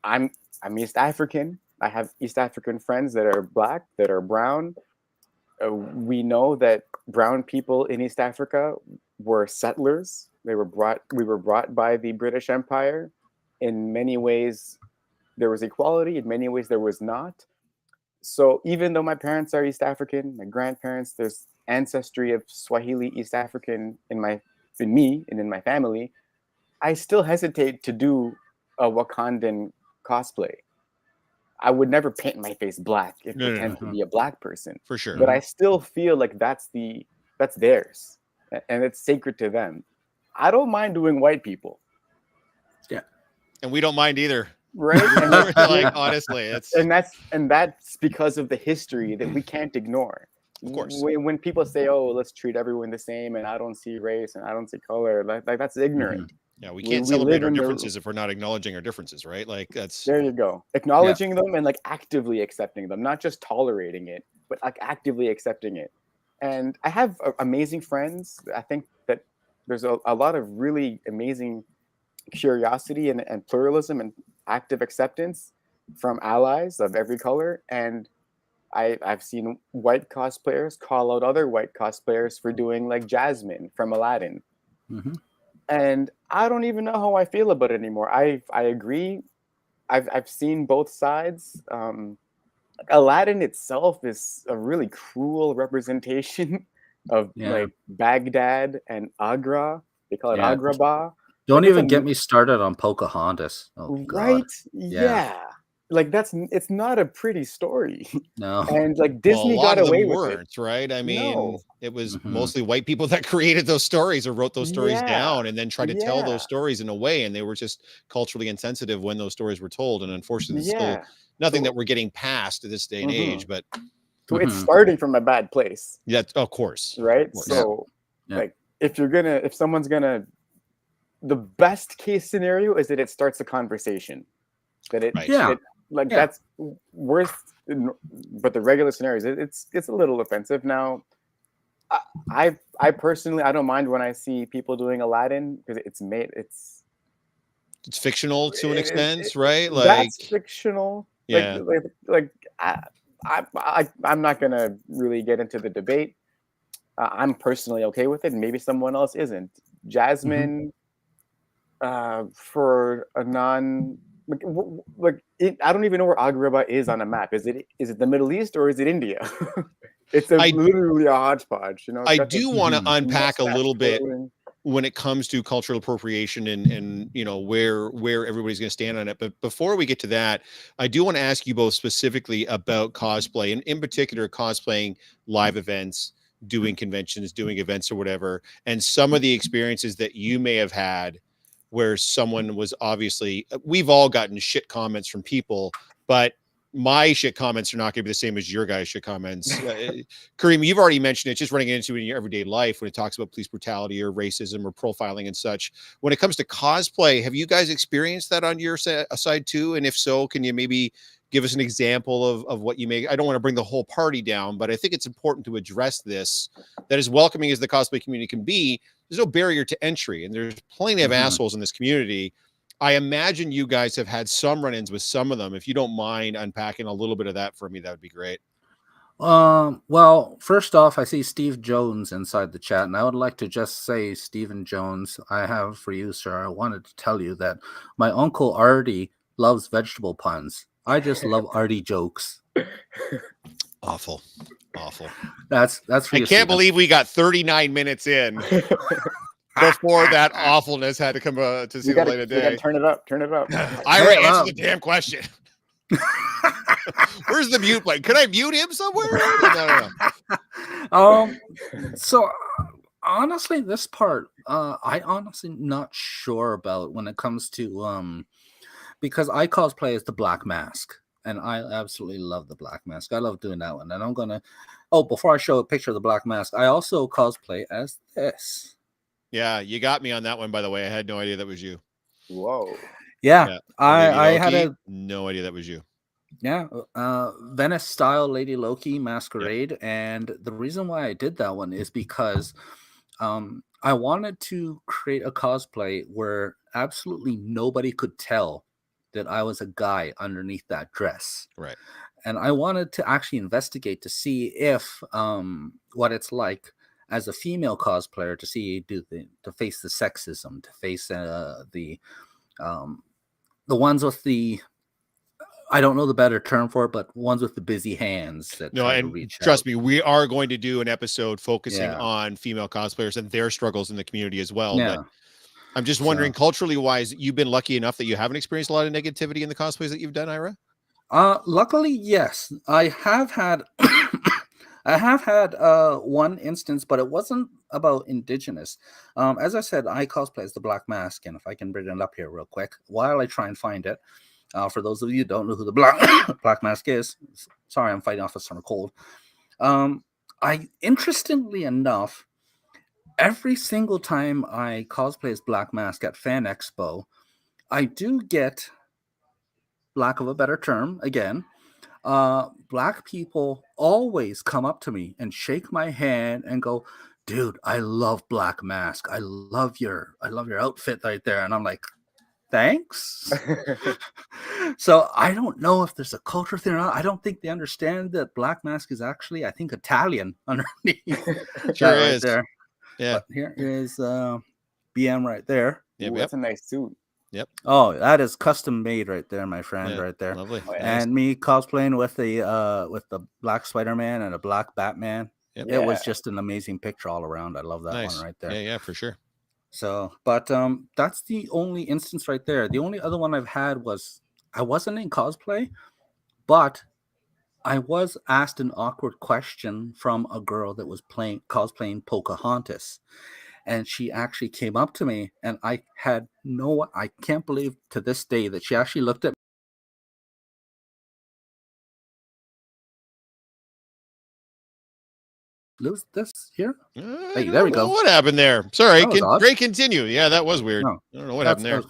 I'm East African. I have East African friends that are Black, that are brown. We know that brown people in East Africa were settlers. We were brought by the British Empire. In many ways, there was equality. In many ways, there was not. So even though my parents are East African, my grandparents, there's ancestry of Swahili East African in me and in my family, I still hesitate to do a Wakandan cosplay. I would never paint my face black and pretend to be a Black person. For sure. But I still feel like that's theirs, and it's sacred to them. I don't mind doing white people. Yeah. And we don't mind either. Right? And like honestly, it's that's because of the history that we can't ignore. Of course. When people say, "Oh, let's treat everyone the same," and I don't see race and I don't see color, like that's ignorant. Yeah, we can't celebrate our differences if we're not acknowledging our differences, right? Like that's there you go. Acknowledging them and like actively accepting them, not just tolerating it, but like actively accepting it. And I have amazing friends. I think that there's a lot of really amazing curiosity and pluralism and active acceptance from allies of every color. And I've seen white cosplayers call out other white cosplayers for doing like Jasmine from Aladdin. And I don't even know how I feel about it anymore. I agree. I've seen both sides. Aladdin itself is a really cruel representation of like Baghdad and Agra. They call it Agrabah. Don't even get me started on Pocahontas. Oh, right? God. Yeah. Like it's not a pretty story. No. And like Disney got away with it. Right? I mean, it was mostly white people that created those stories or wrote those stories down and then tried to tell those stories in a way, and they were just culturally insensitive when those stories were told. And unfortunately, it's still nothing that we're getting past to this day and age. But so it's starting from a bad place. Yeah, of course. Right? Of course. So like if someone's gonna, the best case scenario is that it starts a conversation. That it that's worth, but the regular scenarios, it's a little offensive. Now, I personally, I don't mind when I see people doing Aladdin because it's fictional to an extent, right? Like that's fictional. Yeah. I'm not gonna really get into the debate. I'm personally okay with it, and maybe someone else isn't. Jasmine, for a non. I don't even know where Agrabah is on a map. Is it the Middle East or is it India? It's literally a hodgepodge. I do want to unpack a little bit when it comes to cultural appropriation and where everybody's going to stand on it. But before we get to that, I do want to ask you both specifically about cosplay, and in particular cosplaying live events, doing conventions, doing events or whatever, and some of the experiences that you may have had where someone was obviously, we've all gotten shit comments from people, but my shit comments are not going to be the same as your guys' shit comments. Kareem, you've already mentioned it, just running into it in your everyday life when it talks about police brutality or racism or profiling and such. When it comes to cosplay, have you guys experienced that on your side too? And if so, can you maybe give us an example of what you may, I don't want to bring the whole party down, but I think it's important to address this, that as welcoming as the cosplay community can be, there's no barrier to entry, and there's plenty of assholes in this community. I imagine you guys have had some run-ins with some of them. If you don't mind unpacking a little bit of that for me, that would be great. Well, first off, I see Steve Jones inside the chat, and I would like to just say, Stephen Jones, I have for you, sir, I wanted to tell you that my uncle Artie loves vegetable puns. I just love Artie jokes. Awful. That's for you, I can't believe we got 39 minutes in. before that awfulness had to come to see the light of You gotta day. turn it up. Turn it up. Ira, Hey, answer the damn question. Where's the mute button? Could I mute him somewhere? No. So honestly, this part, I honestly not sure about when it comes to because I cosplay as the Black Mask, and I absolutely love the Black Mask. I love doing that one, and I'm gonna. Oh, before I show a picture of the Black Mask, I also cosplay as this. Yeah, you got me on that one, by the way. I had no idea that was you. Whoa. Yeah, I had Loki, a no idea that was you. Venice style Lady Loki masquerade, and the reason why I did that one is because I wanted to create a cosplay where absolutely nobody could tell that I was a guy underneath that dress. Right. And I wanted to actually investigate to see if what it's like as a female cosplayer to face the sexism, to face the ones with the, I don't know the better term for it, but ones with the busy hands that No, try to and reach trust out. me, we are going to do an episode focusing Yeah. on female cosplayers and their struggles in the community as well. Yeah. But I'm just wondering, culturally wise, you've been lucky enough that you haven't experienced a lot of negativity in the cosplays that you've done, Ira? Luckily, yes. I have had one instance, but it wasn't about Indigenous. As I said, I cosplay as the Black Mask, and if I can bring it up here real quick while I try and find it. For those of you who don't know who the Black Mask is, sorry, I'm fighting off a summer cold. Interestingly enough, every single time I cosplay as Black Mask at Fan Expo, I do get, lack of a better term, again, Black people always come up to me and shake my hand and go, "Dude, I love Black Mask. I love your outfit right there." And I'm like, thanks. So I don't know if there's a culture thing or not. I don't think they understand that Black Mask is actually, I think, Italian underneath. Sure right is. there. Yeah. But here is BM right there. Yep, Ooh, that's a nice suit. Yep. Oh, that is custom made right there, my friend, Yeah, right there. lovely. Oh, yeah. And me cosplaying with the Black Spider-Man and a Black Batman. Yep. It was just an amazing picture all around. I love that Nice. one right there. Yeah, for sure. So, but that's the only instance right there. The only other one I've had was, I wasn't in cosplay, but I was asked an awkward question from a girl that was cosplaying Pocahontas. And she actually came up to me, and I can't believe to this day that she actually looked at me. Lose this here? Hey, there we go. What happened there? Sorry, That was odd. Great, continue. Yeah, that was weird. No, I don't know what happened there.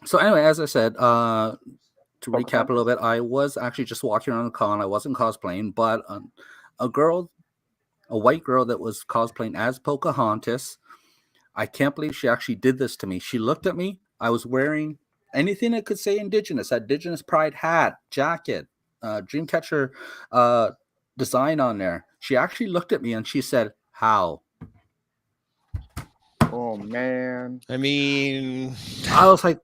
So anyway, as I said, to recap a little bit, I was actually just walking around the con. I wasn't cosplaying, but a white girl that was cosplaying as Pocahontas, I can't believe she actually did this to me. She looked at me. I was wearing anything that could say Indigenous pride hat, jacket, Dreamcatcher design on there. She actually looked at me and she said, "How?" Oh man. I mean, I was like,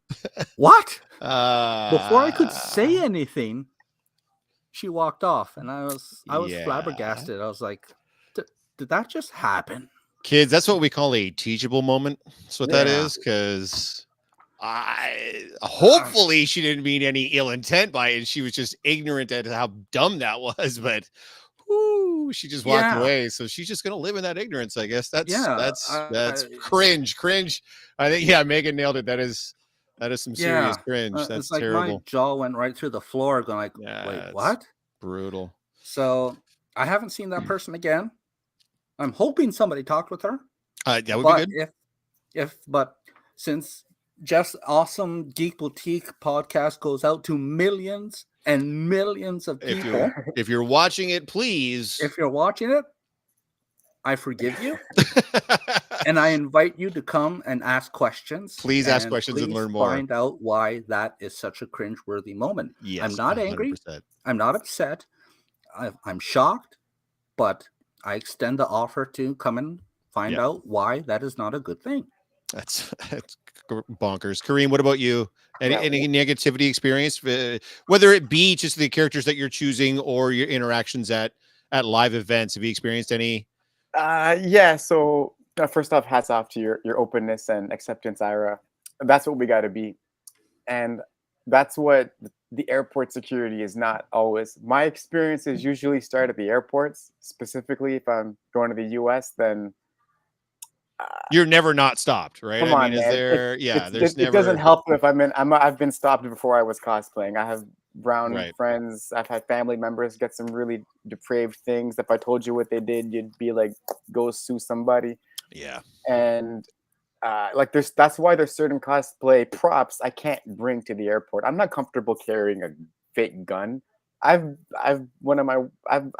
"What?" Before I could Uh, say anything, she walked off, and I was Yeah. flabbergasted. I was like, "Did that just happen?" Kids, that's what we call a teachable moment. That's what that Yeah. is, because hopefully she didn't mean any ill intent by it. She was just ignorant at how dumb that was, but she just walked away. So she's just gonna live in that ignorance, I guess. That's cringe. I think Megan nailed it. That is some serious cringe. That's it's like terrible. my jaw went right through the floor, going like, "Wait, what?" Brutal. So I haven't seen that person again. I'm hoping somebody talked with her. That would be good. But since Jeff's awesome Geek Boutique podcast goes out to millions and millions of people, if you're watching it, please. If you're watching it, I forgive you. And I invite you to come and ask questions. Please ask questions and learn more. Find out why that is such a cringeworthy moment. Yes, I'm not 100%. angry. I'm not upset. I'm shocked, but I extend the offer to come and find out why that is not a good thing. That's bonkers. Kareem, what about you? Any negativity experience, whether it be just the characters that you're choosing or your interactions at live events? Have you experienced any? Yeah. So First off, hats off to your openness and acceptance, Ira. That's what we got to be, and that's what the airport security is not always. My experiences usually start at the airports. Specifically, if I'm going to the U.S., then You're never not stopped, right? come I mean, on, is man. there? Yeah, there's It doesn't never. help if I've been stopped before I was cosplaying. I have brown Right. friends. I've had family members get some really depraved things. If I told you what they did, you'd be like, go sue somebody. Yeah. And like that's why there's certain cosplay props I can't bring to the airport. I'm not comfortable carrying a fake gun. I've I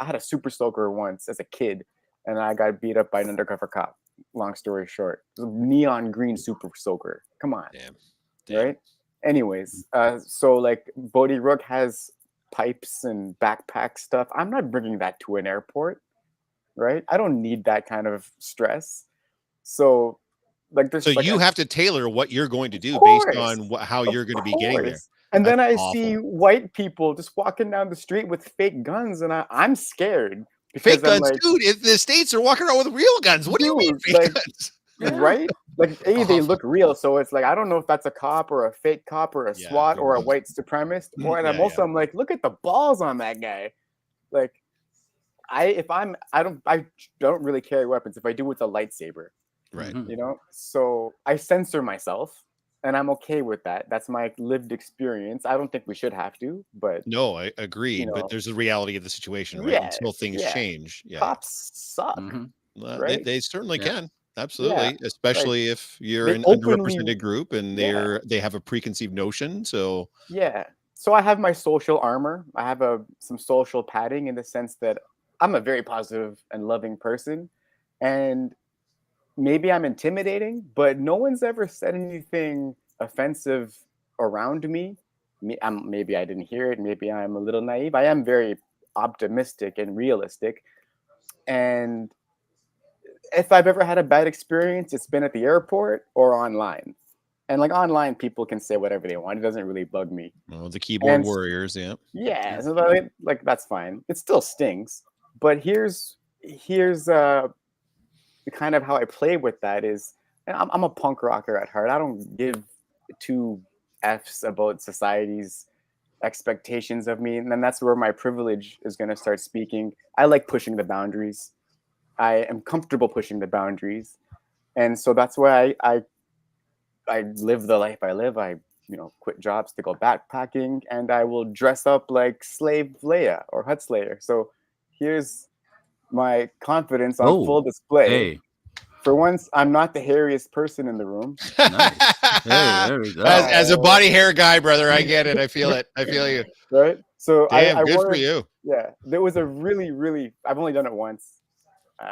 had a super soaker once as a kid, and I got beat up by an undercover cop. Long story short, it was a neon green super soaker. Come on, Damn. right? Anyways, so like Bodhi Rook has pipes and backpack stuff. I'm not bringing that to an airport, right? I don't need that kind of stress. So, like, So there's like you a have to tailor what you're going to do based course, on how of you're going to be getting there. course. And That's then I awful. see white people just walking down the street with fake guns, and I'm scared Fake because I'm guns, like, dude. If the States are walking around with real guns, what do you mean dude, fake like, guns? right? Like, they Awful. look real, so it's like I don't know if that's a cop or a fake cop or a Yeah, SWAT who or a knows? white supremacist. Or and Yeah, I'm like, look at the balls on that guy. Like, I don't really carry weapons. If I do, it's a lightsaber. right. You know, so I censor myself, and I'm okay with that. That's my lived experience. I don't think we should have to, but No, I you agreed, but know, there's a reality of the situation, right? yeah, Until things yeah. change. Yeah, yeah. Cops suck, Well, right? they certainly Yeah. can. Yeah, Absolutely, like especially if you're they an openly, underrepresented group and yeah, they have a preconceived notion. So yeah. So I have my social armor. I have some social padding in the sense that I'm a very positive and loving person, and maybe I'm intimidating, but no one's ever said anything offensive around me. Maybe I didn't hear it. Maybe I'm a little naive. I am very optimistic and realistic. And if I've ever had a bad experience, it's been at the airport or online. And like online, people can say whatever they want. It doesn't really bug me. well, the keyboard And warriors, yeah. yeah, so like that's fine. It still stings. But here's kind of how I play with that is, and I'm a punk rocker at heart. I don't give two f's about society's expectations of me, and then that's where my privilege is going to start speaking. I like pushing the boundaries. I am comfortable pushing the boundaries, and so that's why I live the life I live. I quit jobs to go backpacking, and I will dress up like Slave Leia or Hut Slayer. So here's my confidence on full Oh, display. hey, For once, I'm not the hairiest person in the room. nice. Hey, there we go. As a body hair guy, brother, I get it. I feel it. I feel you. Right? So Damn, I good wore for it. you. Yeah, there was a really I've only done it once.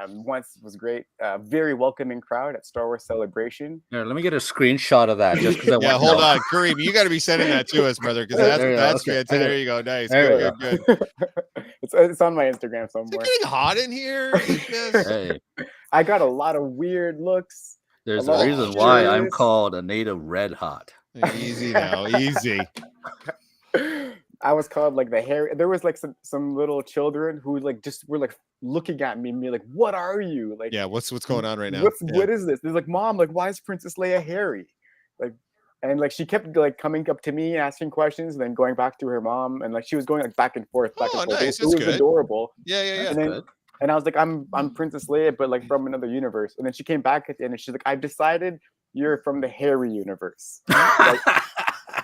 Once was great. Very welcoming crowd at Star Wars Celebration. Here, let me get a screenshot of that just because I Yeah, want to hold know. on, Kareem. You got to be sending that to us, brother, because There you go, that's okay. fantastic. There you go. Nice. There Good, we good, good. It's on my Instagram Is it somewhere. getting hot in here? Yes. Hey, I got a lot of weird looks. there's lot a of reason why I'm curious- called a native red hot. Easy now, easy. I was called like the hair. There was like some little children who like just were like looking at me and be like, "What are you?" Like, Yeah, what's going on right now? what is this? They're like, "Mom, like, why is Princess Leia hairy?" Like, and like she kept like coming up to me asking questions, and then going back to her mom, and like she was going like back and forth, back and Oh, forth. nice. It was That's good. adorable. Yeah, yeah, yeah. And then Good. and I was like, I'm Princess Leia, but like from another universe. And then she came back at the end, and she's like, I've decided you're from the hairy universe. Like,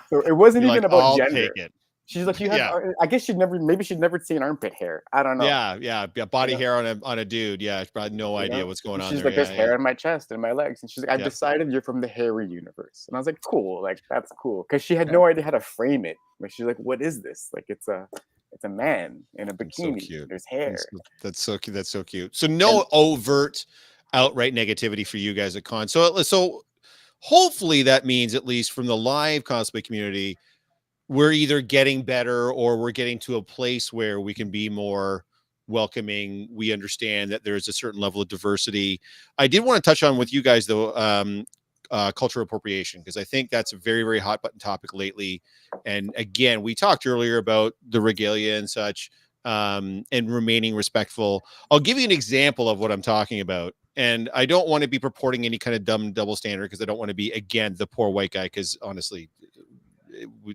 so it wasn't You're even like, about I'll gender. take it. She's like, you have. Yeah. I guess she'd never seen armpit hair. I don't know. Yeah. Body You know? hair on a dude. Yeah, probably no You idea know? what's going And on she's there. like, there's Yeah, hair on my chest and my legs, and she's like, I've Yeah. decided you're from the hairy universe. And I was like, cool, like that's cool, because she had no idea how to frame it. Like she's like, what is this? Like it's a man in a That's so bikini. cute. There's hair. That's so cute. That's so cute. So no overt, outright negativity for you guys at con. So hopefully that means, at least from the live cosplay community, we're either getting better or we're getting to a place where we can be more welcoming. We understand that there's a certain level of diversity. I did want to touch on with you guys though, cultural appropriation, because I think that's a very, very hot button topic lately. And again, we talked earlier about the regalia and such, and remaining respectful. I'll give you an example of what I'm talking about. And I don't want to be purporting any kind of dumb double standard because I don't want to be, again, the poor white guy, because honestly,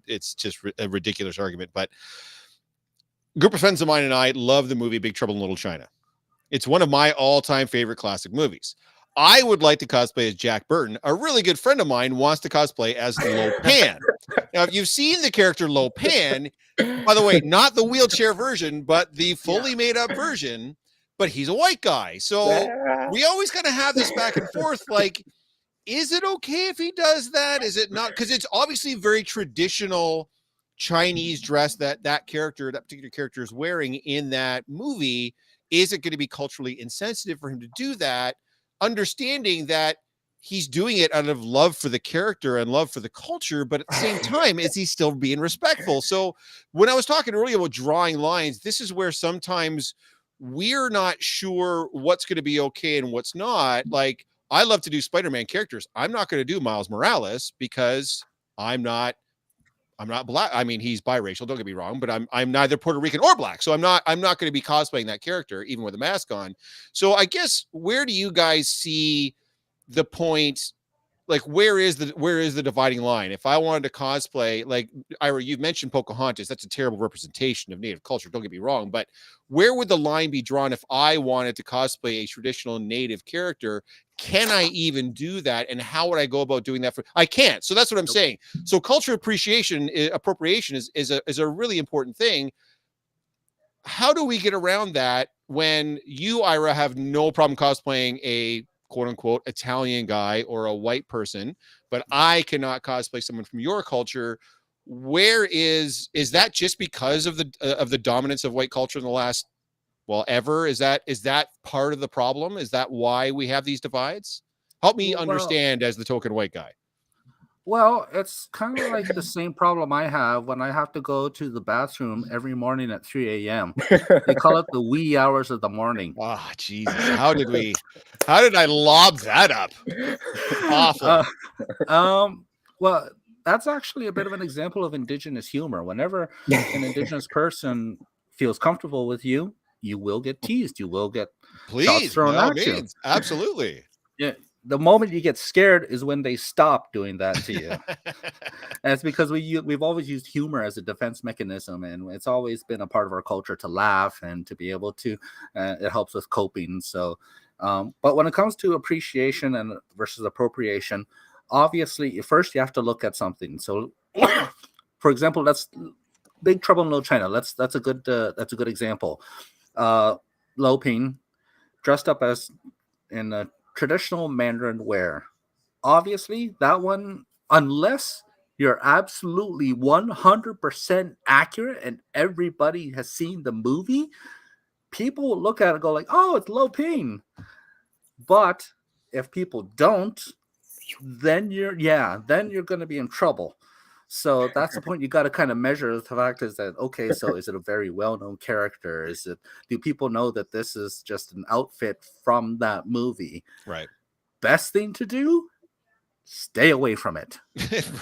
it's just a ridiculous argument. But a group of friends of mine and I love the movie Big Trouble in Little China. It's one of my all-time favorite classic movies. I would like to cosplay as Jack Burton. A really good friend of mine wants to cosplay as Lo Pan. Now, if you've seen the character Lo Pan, by the way, not the wheelchair version, but the fully made up version, but he's a white guy. So we always kind of have this back and forth. Like, is it okay if he does that? Is it not? Because it's obviously very traditional Chinese dress that particular character is wearing in that movie. Is it going to be culturally insensitive for him to do that? Understanding that he's doing it out of love for the character and love for the culture, but at the same time, is he still being respectful? So when I was talking earlier about drawing lines, this is where sometimes we're not sure what's going to be okay and what's not. Like, I love to do Spider-Man characters. I'm not going to do Miles Morales because I'm not black. I mean, he's biracial, don't get me wrong, but I'm neither Puerto Rican or black. So I'm not going to be cosplaying that character even with a mask on. So I guess, where do you guys see the point? Like, where is the dividing line? If I wanted to cosplay, like, Ira, you've mentioned Pocahontas, that's a terrible representation of Native culture, don't get me wrong, but where would the line be drawn if I wanted to cosplay a traditional Native character? Can I even do that? And how would I go about doing that? I can't. So that's what I'm saying. So cultural appropriation is a really important thing. How do we get around that when you, Ira, have no problem cosplaying a quote unquote Italian guy or a white person, but I cannot cosplay someone from your culture? Where is that just because of the dominance of white culture in the last, ever? Is that part of the problem? Is that why we have these divides? Help me understand as the token white guy. Well, it's kind of like the same problem I have when I have to go to the bathroom every morning at 3 a.m. They call it the wee hours of the morning. Oh, Jesus. How did I lob that up? Awful. Well, that's actually a bit of an example of Indigenous humor. Whenever an Indigenous person feels comfortable with you, you will get teased. You will get shots thrown at you. Absolutely. Yeah. The moment you get scared is when they stop doing that to you. And it's because we've always used humor as a defense mechanism, and it's always been a part of our culture to laugh and to be able to. It helps with coping. So, but when it comes to appreciation and versus appropriation, obviously, first you have to look at something. So, for example, that's Big Trouble in Little China. That's a good example. Lo Ping dressed up as in a traditional Mandarin wear. Obviously, that one, unless you're absolutely 100% accurate and everybody has seen the movie, people will look at it and go like, oh, it's Lo Ping. But if people don't, then you're going to be in trouble. So that's the point. You got to kind of measure the fact is that, okay, so is it a very well-known character? Do people know that this is just an outfit from that movie? Right. Best thing to do, stay away from it.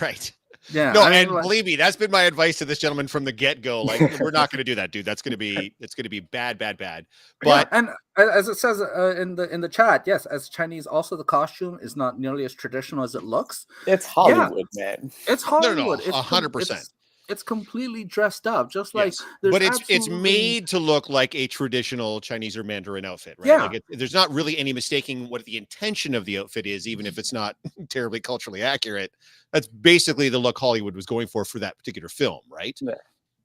Right. Yeah. No, and believe me, that's been my advice to this gentleman from the get-go. Like, we're not going to do that, dude. It's going to be bad. But yeah, and as it says in the chat, yes, as Chinese, also the costume is not nearly as traditional as it looks. It's Hollywood, man. It's Hollywood. No, 100%. It's completely dressed up, just yes. like. But it's made to look like a traditional Chinese or Mandarin outfit, right? Yeah. Like there's not really any mistaking what the intention of the outfit is, even if it's not terribly culturally accurate. That's basically the look Hollywood was going for that particular film, right? Yeah.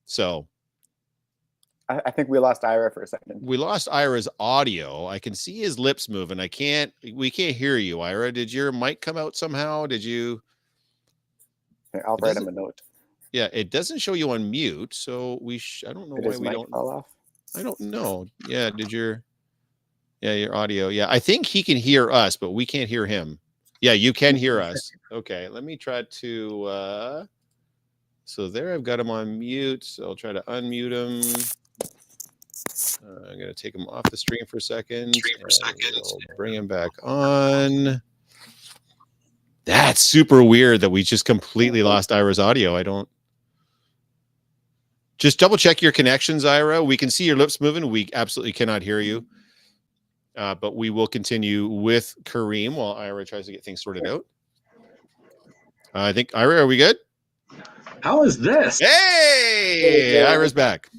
So I think we lost Ira for a second. We lost Ira's audio. I can see his lips moving. We can't hear you, Ira. Did your mic come out somehow? Did you? I'll write him a note. Yeah, it doesn't show you on mute, so I don't know why we don't fall off. I don't know. Yeah, your audio. Yeah, I think he can hear us, but we can't hear him. Yeah, you can hear us. Okay, let me try to so there I've got him on mute, so I'll try to unmute him. I'm going to take him off the stream for a second. We'll bring him back on. That's super weird that we just completely lost Ira's audio. Just double check your connections, Ira. We can see your lips moving. We absolutely cannot hear you. but we will continue with Kareem while Ira tries to get things sorted out. I think, Ira, are we good? How is this? Hey, Ira's back.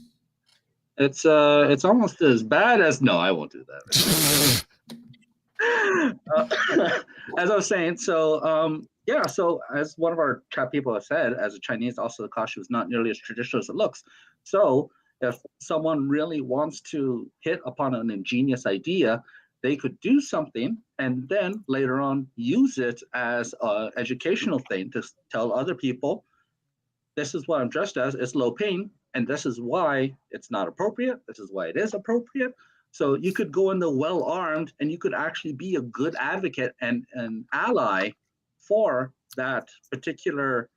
It's almost as bad as no, I won't do that. As I was saying, so yeah, so as one of our chat people have said, as a Chinese, also the costume is not nearly as traditional as it looks. So if someone really wants to hit upon an ingenious idea, they could do something and then later on use it as an educational thing to tell other people, this is what I'm dressed as, it's low pain, and this is why it's not appropriate, this is why it is appropriate. So you could go in the well-armed and you could actually be a good advocate and an ally for that particular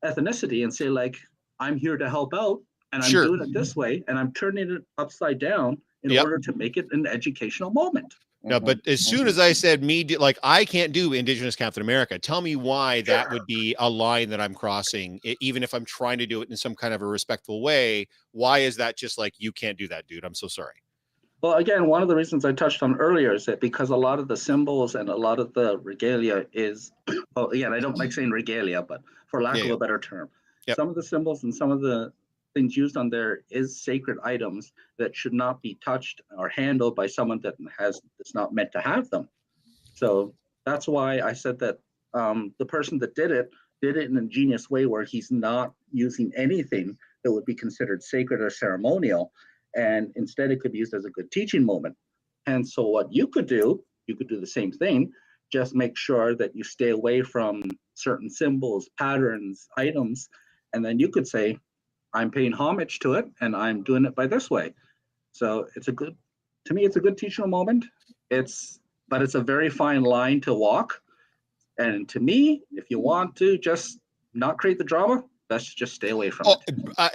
ethnicity and say, like, I'm here to help out and I'm doing it this way and I'm turning it upside down in order to make it an educational moment. No, but as soon as I said like I can't do Indigenous Captain America, tell me why that would be a line that I'm crossing, even if I'm trying to do it in some kind of a respectful way. Why is that just like, you can't do that, dude? I'm so sorry. Well, again, one of the reasons I touched on earlier is that because a lot of the symbols and a lot of the regalia is, well, again, I don't like saying regalia, but for lack of a better term, some of the symbols and some of the things used on there is sacred items that should not be touched or handled by someone that's not meant to have them. So that's why I said that the person that did it in an ingenious way where he's not using anything that would be considered sacred or ceremonial. And instead it could be used as a good teaching moment. And so what you could do the same thing, just make sure that you stay away from certain symbols, patterns, items, and then you could say, I'm paying homage to it and I'm doing it by this way. So to me, it's a good teachable moment. But it's a very fine line to walk. And to me, if you want to just not create the drama, let's just stay away from it.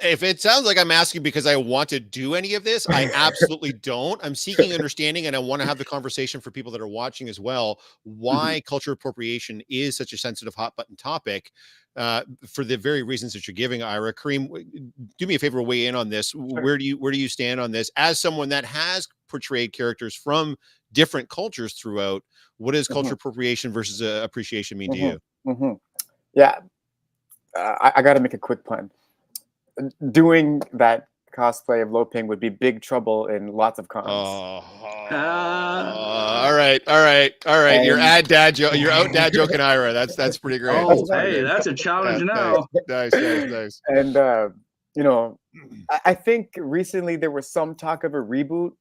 If it sounds like I'm asking because I want to do any of this, I absolutely don't. I'm seeking understanding, and I want to have the conversation for people that are watching as well. Why cultural appropriation is such a sensitive, hot button topic, for the very reasons that you're giving, Ira. Kareem, do me a favor, weigh in on this. Sure. Where do you stand on this as someone that has portrayed characters from different cultures throughout? What does cultural appropriation versus appreciation mean to you? Yeah. I got to make a quick pun. Doing that cosplay of Lo Ping would be big trouble in lots of cons. All right. And you're out dad joking, Ira. That's pretty great. Oh, that's a challenge now. Nice. And you know, I think recently there was some talk of a reboot.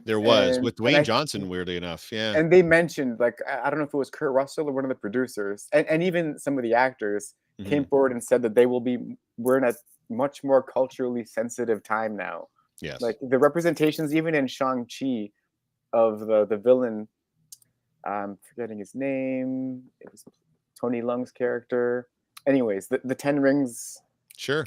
There was with Dwayne Johnson, weirdly enough. Yeah. And they mentioned, like, I don't know if it was Kurt Russell or one of the producers, and even some of the actors came forward and said that we're in a much more culturally sensitive time now. Yes. Like the representations, even in Shang-Chi, of the villain, I'm forgetting his name. It was Tony Leung's character. Anyways, the Ten Rings. Sure.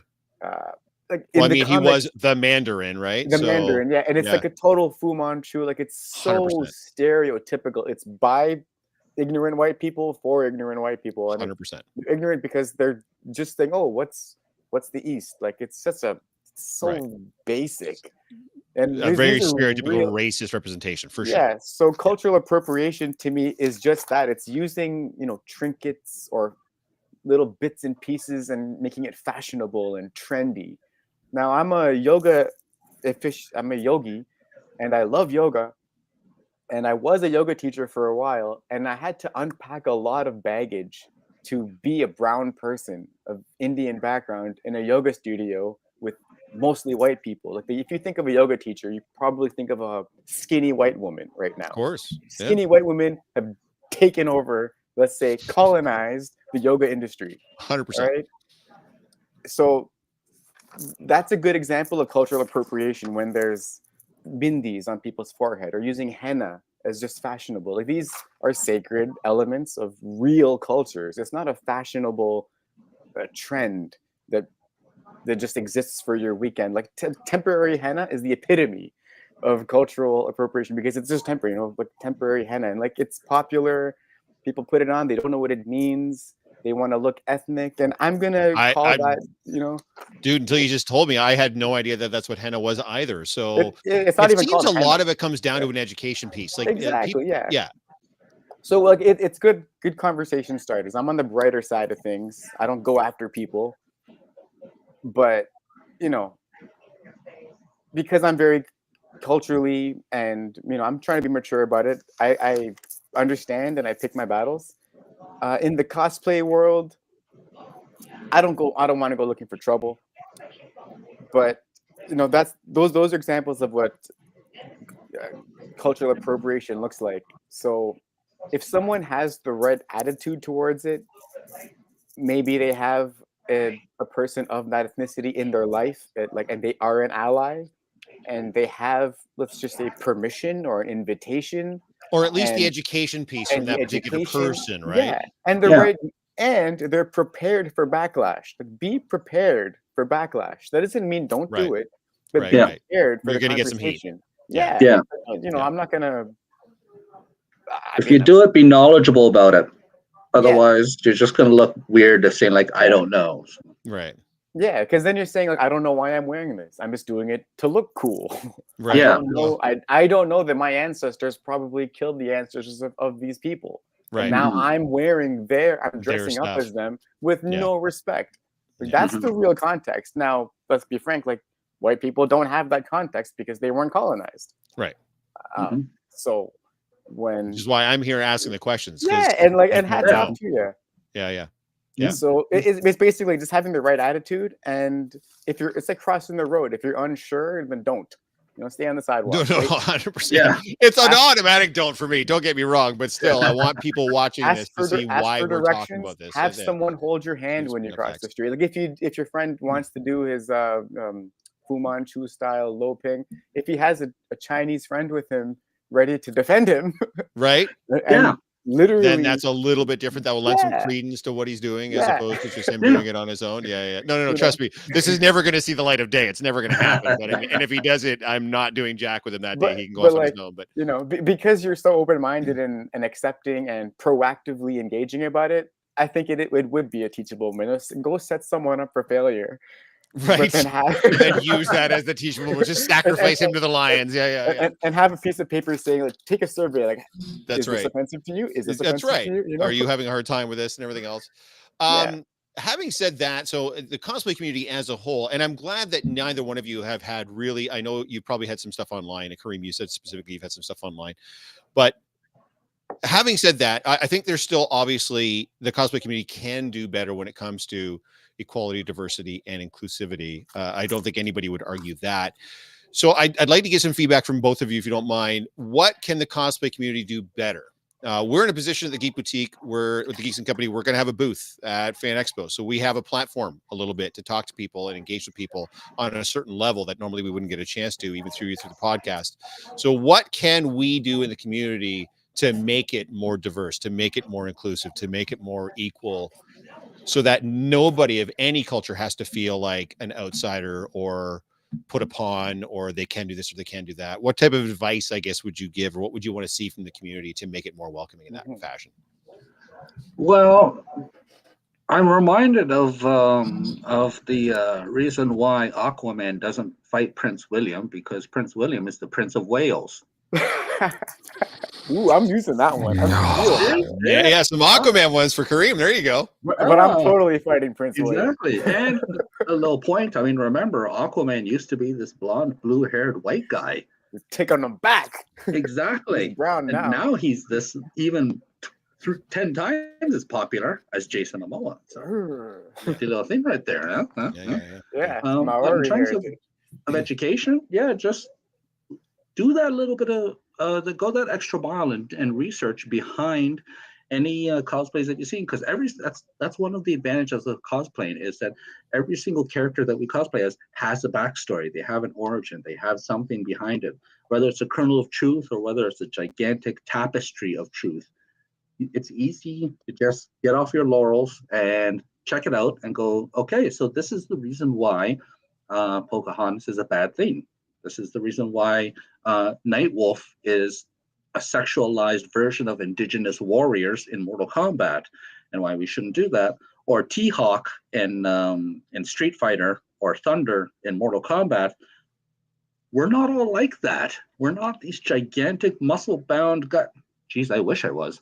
Like he was the Mandarin, right? Mandarin, yeah. And it's like a total Fu Manchu. Like it's so 100%. Stereotypical. It's by ignorant white people for ignorant white people. And 100%. Ignorant because they're just saying, oh, what's the East? Like it's such basic. And a very stereotypical racist representation for sure. Yeah. So cultural appropriation to me is just that. It's using, trinkets or little bits and pieces and making it fashionable and trendy. Now I'm a yogi, and I love yoga. And I was a yoga teacher for a while, and I had to unpack a lot of baggage to be a brown person of Indian background in a yoga studio with mostly white people. Like if you think of a yoga teacher, you probably think of a skinny white woman right now. Of course. Skinny white women have taken over, let's say, colonized the yoga industry. 100%. Right? So that's a good example of cultural appropriation when there's bindis on people's forehead or using henna as just fashionable. Like these are sacred elements of real cultures. It's not a fashionable trend that just exists for your weekend. Like temporary henna is the epitome of cultural appropriation because it's just temporary, like temporary henna, and like it's popular. People put it on. They don't know what it means. They want to look ethnic, and I'm gonna call that, dude. Until you just told me, I had no idea that that's what henna was either. So it's not even called a henna. lot of it comes down to an education piece, like exactly, yeah. So like it's good conversation starters. I'm on the brighter side of things. I don't go after people, but because I'm very culturally and I'm trying to be mature about it. I understand and I pick my battles. In the cosplay world, I don't want to go looking for trouble. But that's those are examples of what cultural appropriation looks like. So if someone has the right attitude towards it, maybe they have a person of that ethnicity in their life, and they are an ally, and they have, let's just say, permission or an invitation, or at least the education piece from that particular person, right? Yeah, and they're right, and they're prepared for backlash. Like, be prepared for backlash. That doesn't mean don't do it, but be prepared for the conversation. Yeah. I'm not gonna. If you do it, be knowledgeable about it. Otherwise, you're just gonna look weird if saying like, I don't know. Right. Yeah, because then you're saying like, I don't know why I'm wearing this. I'm just doing it to look cool. Right. I don't know that my ancestors probably killed the ancestors of these people. Right. And now I'm wearing I'm dressing up as them with no respect. Like, that's the real context. Now, let's be frank. Like, white people don't have that context because they weren't colonized. Right. So which is why I'm here asking the questions. Yeah, and hats off to you. Yeah. So it's basically just having the right attitude, and it's like crossing the road. If you're unsure, then don't. Stay on the sidewalk. No, 100%. Yeah, it's an automatic don't for me. Don't get me wrong, but still, I want people watching this to see why we're talking about this. Have someone hold your hand when you cross the street. Like if your friend wants to do his Fu Manchu style loping, if he has a Chinese friend with him ready to defend him, right? Literally, then that's a little bit different. That will lend some credence to what he's doing as opposed to just him doing it on his own. No. Trust me, this is never going to see the light of day. It's never going to happen. But and if he does it, I'm not doing jack with him that day. He can go off on his own. But because you're so open-minded and accepting and proactively engaging about it, I think it would be a teachable moment. Go set someone up for failure. Right. And then use that as the teachable moment. Just sacrifice him to the lions. And have a piece of paper saying, like, take a survey. Like, that's right. Is this offensive to you? Is this offensive to you? Are you having a hard time with this and everything else? Having said that, so the cosplay community as a whole, and I'm glad that neither one of you have had really, I know you probably had some stuff online. And Kareem, you said specifically you've had some stuff online. But having said that, I think there's still obviously the cosplay community can do better when it comes to equality, diversity, and inclusivity. I don't think anybody would argue that. So I'd like to get some feedback from both of you, if you don't mind. What can the cosplay community do better? We're in a position at the Geek Boutique, with the Geeks and Company, we're going to have a booth at Fan Expo. So we have a platform a little bit to talk to people and engage with people on a certain level that normally we wouldn't get a chance to, even through the podcast. So what can we do in the community to make it more diverse, to make it more inclusive, to make it more equal, so that nobody of any culture has to feel like an outsider or put upon, or they can do this or they can do that? What type of advice, I guess, would you give, or what would you want to see from the community to make it more welcoming in that fashion? Well, I'm reminded of the reason why Aquaman doesn't fight Prince William, because Prince William is the Prince of Wales. Ooh, I'm using that one. Yeah, some Aquaman ones for Kareem. There you go. But I'm totally fighting Prince William. Exactly. And a little point. I mean, remember, Aquaman used to be this blonde, blue-haired white guy. Take on him back. Exactly. He's brown now. And now he's this even 10 times as popular as Jason Momoa. So, a little thing right there. Huh? Yeah. But in terms of education, just do that little bit of go that extra mile and research behind any cosplays that you've seen, because that's one of the advantages of cosplaying, is that every single character that we cosplay as has a backstory. They have an origin. They have something behind it, whether it's a kernel of truth or whether it's a gigantic tapestry of truth. It's easy to just get off your laurels and check it out and go, okay, so this is the reason why Pocahontas is a bad thing. This is the reason why Nightwolf is a sexualized version of indigenous warriors in Mortal Kombat. and why we shouldn't do that, or T-Hawk in Street Fighter, or Thunder in Mortal Kombat, we're not all like that. We're not these gigantic muscle-bound guys. Geez, I wish I was.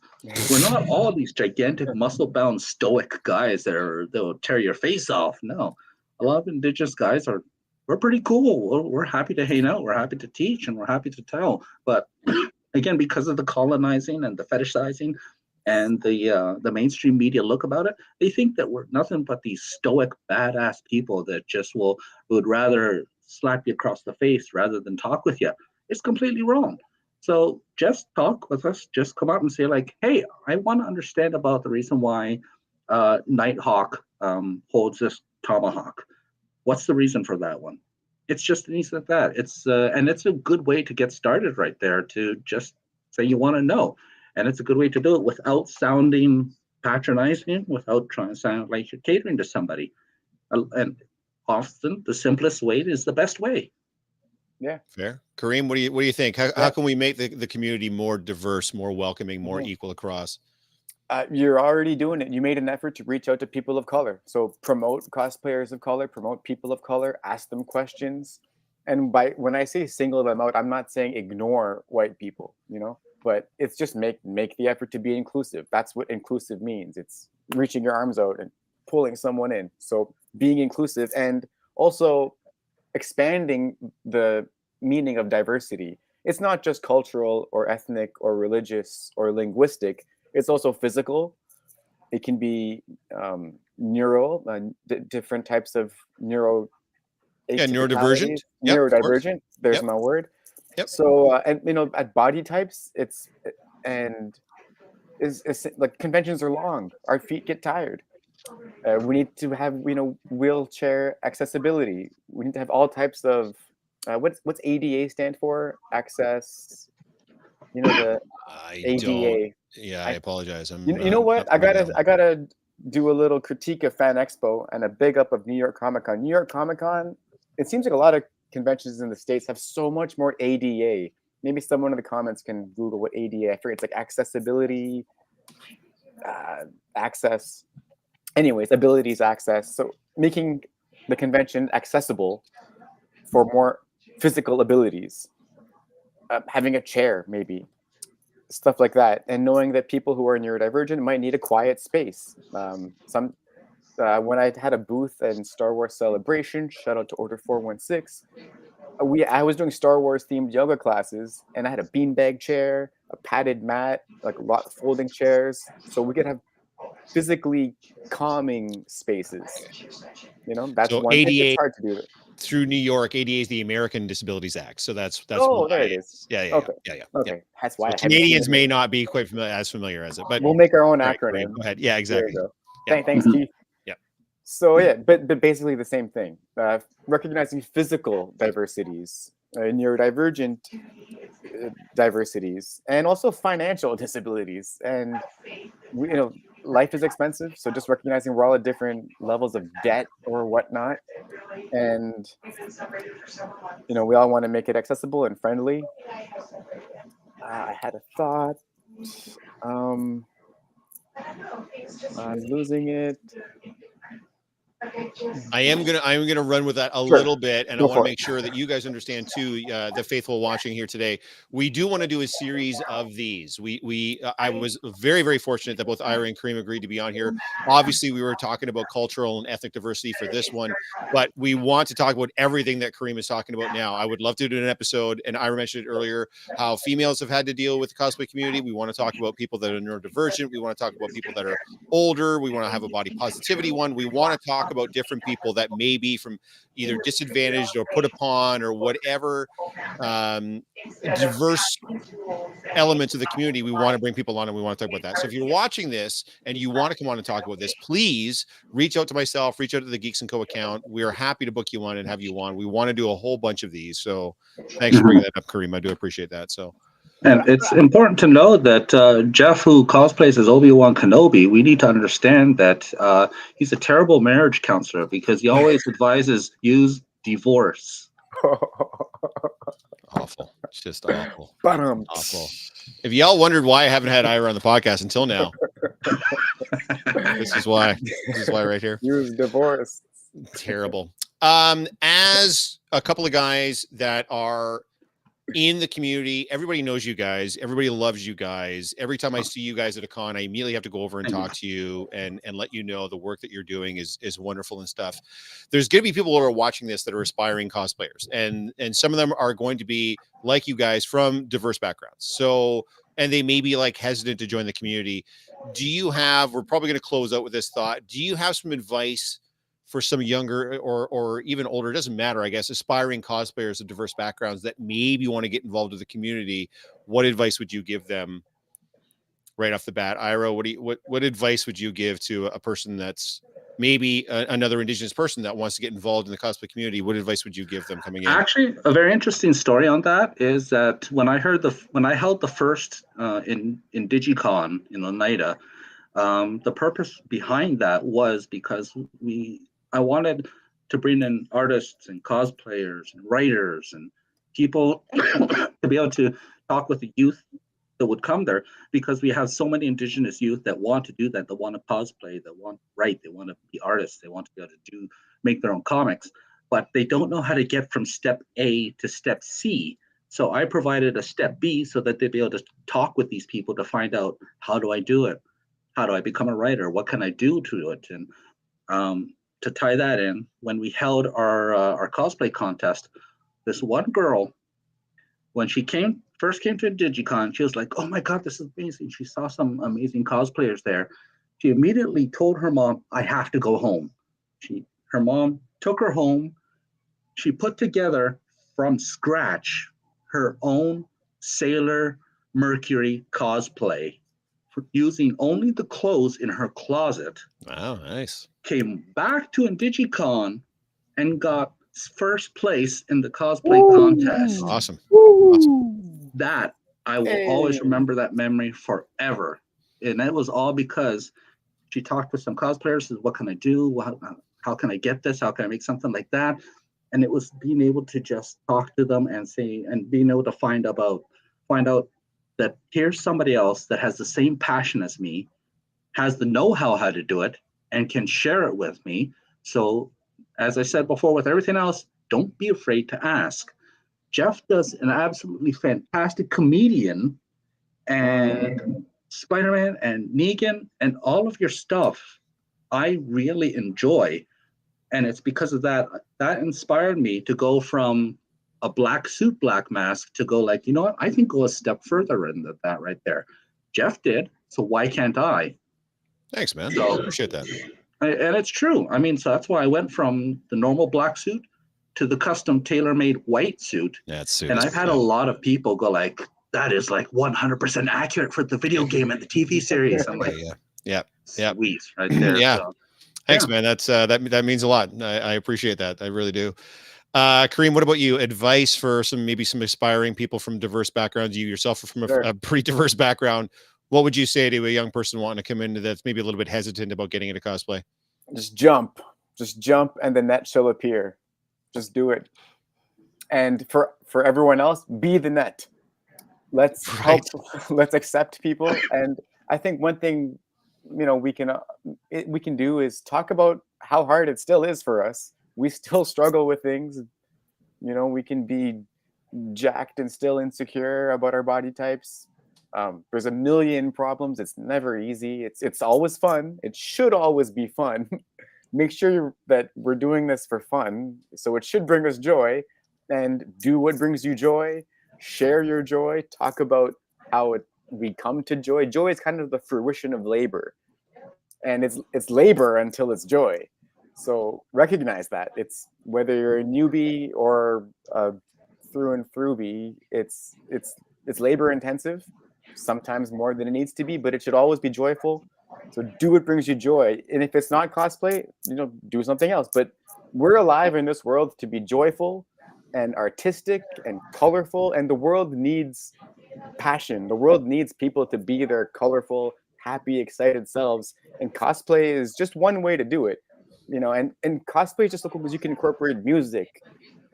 We're not all these gigantic muscle-bound stoic guys they'll tear your face off. No, a lot of Indigenous guys we're pretty cool. We're happy to hang out. We're happy to teach, and we're happy to tell. But again, because of the colonizing and the fetishizing and the mainstream media look about it, they think that we're nothing but these stoic, badass people that just would rather slap you across the face rather than talk with you. It's completely wrong. So just talk with us. Just come out and say like, hey, I want to understand about the reason why Nighthawk holds this tomahawk. What's the reason for that one? It's just things like that. And it's a good way to get started right there, to just say you want to know. And it's a good way to do it without sounding patronizing, without trying to sound like you're catering to somebody. And often the simplest way is the best way. Yeah. Fair. Kareem, what do you think? How can we make the community more diverse, more welcoming, more equal across? You're already doing it. You made an effort to reach out to people of color. So promote cosplayers of color, promote people of color, ask them questions. And when I say single them out, I'm not saying ignore white people, but it's just make the effort to be inclusive. That's what inclusive means. It's reaching your arms out and pulling someone in. So being inclusive, and also expanding the meaning of diversity. It's not just cultural or ethnic or religious or linguistic. It's also physical. It can be neural, different types of neurodivergent. Neurodivergent. There's my word. Yep. So, at body types, it's like conventions are long. Our feet get tired. We need to have, wheelchair accessibility. We need to have all types of what's ADA stand for? Access. The ADA. I apologize. You know what? I gotta do a little critique of Fan Expo and a big up of New York Comic Con. New York Comic Con. It seems like a lot of conventions in the States have so much more ADA. Maybe someone in the comments can Google what ADA. I forget. It's like accessibility, access. Anyways, abilities, access. So making the convention accessible for more physical abilities. Having a chair, maybe. Stuff like that. And knowing that people who are neurodivergent might need a quiet space. When I had a booth in Star Wars Celebration, shout out to Order 416, I was doing Star Wars themed yoga classes, and I had a beanbag chair, a padded mat, like a lot of folding chairs, so we could have physically calming spaces. That's so one ADA, thing. It's hard to do it. Through New York, ADA is the American Disabilities Act. So that's oh, there it is. Yeah. Okay. That's why Canadians may not be quite familiar as it, but we'll make our own acronym. Go ahead. Yeah, exactly. Thanks, Keith. Yeah. So but basically the same thing. Recognizing physical diversities, neurodivergent diversities, and also financial disabilities. And life is expensive, so just recognizing we're all at different levels of debt or whatnot, and we all want to make it accessible and friendly. I had a thought. I'm losing it. I'm gonna run with that a little bit, and I want to make sure that you guys understand too, the faithful watching here today. We do want to do a series of these. I was very, very fortunate that both Ira and Kareem agreed to be on here. Obviously, we were talking about cultural and ethnic diversity for this one, but we want to talk about everything that Kareem is talking about now. I would love to do an episode, and Ira mentioned it earlier, how females have had to deal with the cosplay community. We want to talk about people that are neurodivergent. We want to talk about people that are older. We want to have a body positivity one. We want to talk about different people that may be from either disadvantaged or put upon or whatever diverse elements of the community. We want to bring people on and we want to talk about that. So if you're watching this and you want to come on and talk about this, please reach out to myself, reach out to the Geeks & Co account. We are happy to book you on and have you on. We want to do a whole bunch of these. So thanks for bringing that up, Kareem. I do appreciate that. So. And it's important to know that Jeff, who cosplays as Obi-Wan Kenobi, we need to understand that he's a terrible marriage counselor because he always advises use divorce. Awful. It's just awful. Awful. Awful. If y'all wondered why I haven't had Ira on the podcast until now, This is why. This is why right here. He was divorced. Terrible. As a couple of guys that are in the community, everybody knows you guys, everybody loves you guys. Every time I see you guys at a con, I immediately have to go over and talk to you and let you know the work that you're doing is wonderful and stuff. There's going to be people who are watching this that are aspiring cosplayers, and some of them are going to be like you guys from diverse backgrounds. So, and they may be like hesitant to join the community. Do you have, we're probably going to close out with this thought, do you have some advice for some younger or even older, it doesn't matter, I guess, aspiring cosplayers of diverse backgrounds that maybe want to get involved with the community? What advice would you give them right off the bat? Ira, what advice would you give to a person that's maybe another Indigenous person that wants to get involved in the cosplay community? What advice would you give them coming in? Actually, a very interesting story on that is that when I held the first in DigiCon in Oneida, the purpose behind that was because I wanted to bring in artists and cosplayers and writers and people to be able to talk with the youth that would come there, because we have so many Indigenous youth that want to do that, that want to cosplay, that want to write, they want to be artists, they want to be able to make their own comics, but they don't know how to get from step A to step C. So I provided a step B so that they'd be able to talk with these people to find out, how do I do it? How do I become a writer? What can I do to it? And to tie that in, when we held our cosplay contest, this one girl, when she first came to DigiCon, she was like, "Oh my God, this is amazing!" She saw some amazing cosplayers there. She immediately told her mom, "I have to go home." Her mom took her home. She put together from scratch her own Sailor Mercury cosplay, using only the clothes in her closet. Wow, nice. Came back to Indigicon and got first place in the cosplay contest. Awesome. That, I will always remember that memory forever. And that was all because she talked with some cosplayers, said, "What can I do? How can I get this? How can I make something like that?" And it was being able to just talk to them and say, and being able to find out that here's somebody else that has the same passion as me, has the know-how how to do it, and can share it with me. So, as I said before, with everything else, don't be afraid to ask. Jeff does an absolutely fantastic comedian, and Spider-Man and Negan and all of your stuff, I really enjoy. And it's because of that inspired me to go from a black suit, black mask to go like, you know what, I can go a step further in that right there. Jeff did, so why can't I? Thanks, man. So, I appreciate that. And it's true. I mean, so that's why I went from the normal black suit to the custom tailor-made white suit. That's and I've had a lot of people go like, that is like 100% accurate for the video game and the TV series. I'm like, yeah, sweet, right there. Yeah. So, thanks, man. That's that means a lot. I appreciate that. I really do. Kareem, what about you? Advice for some aspiring people from diverse backgrounds? You yourself are from a pretty diverse background. What would you say to a young person wanting to come into that's maybe a little bit hesitant about getting into cosplay? Just jump, and the net shall appear. Just do it. And for everyone else, be the net. Let's help. Let's accept people. And I think one thing, we can do is talk about how hard it still is for us. We still struggle with things. We can be jacked and still insecure about our body types. There's a million problems. It's never easy. It's always fun. It should always be fun. Make sure that we're doing this for fun. So it should bring us joy, and do what brings you joy. Share your joy. Talk about how we come to joy. Joy is kind of the fruition of labor, and it's labor until it's joy. So recognize that. It's whether you're a newbie or through and through-bie, it's labor intensive, sometimes more than it needs to be, but it should always be joyful. So do what brings you joy. And if it's not cosplay, do something else. But we're alive in this world to be joyful and artistic and colorful, and the world needs passion. The world needs people to be their colorful, happy, excited selves, and cosplay is just one way to do it. And cosplay is just so cool because you can incorporate music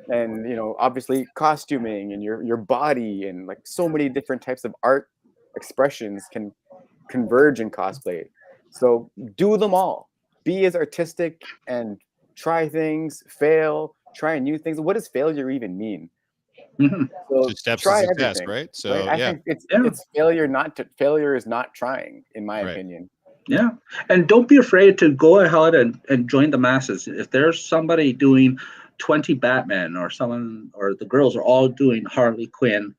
and obviously costuming and your body, and like so many different types of art expressions can converge in cosplay. So do them all. Be as artistic and try things, fail, try new things. What does failure even mean? So Just steps to try success, everything, right? right? So I think it's failure is not trying, in my opinion. Yeah. And don't be afraid to go ahead and join the masses. If there's somebody doing 20 Batman or someone or the girls are all doing Harley Quinn,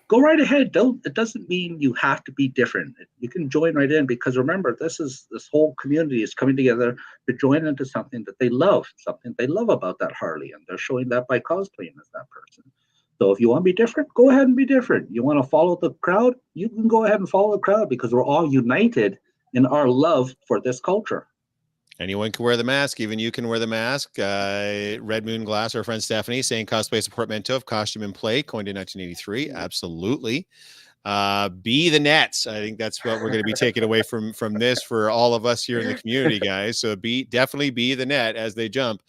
go right ahead. It doesn't mean you have to be different. You can join right in, because remember, this whole community is coming together to join into something that they love, something they love about that Harley, and they're showing that by cosplaying as that person. So if you want to be different, go ahead and be different. You want to follow the crowd, you can go ahead and follow the crowd, because we're all united in our love for this culture. anyone can wear the mask. Even you can wear the mask. Red Moon Glass, our friend Stephanie, saying cosplay is a portmanteau of costume and play, coined in 1983. Absolutely. Be the Nets. I think that's what we're going to be taking away from this for all of us here in the community, guys. So definitely be the net as they jump.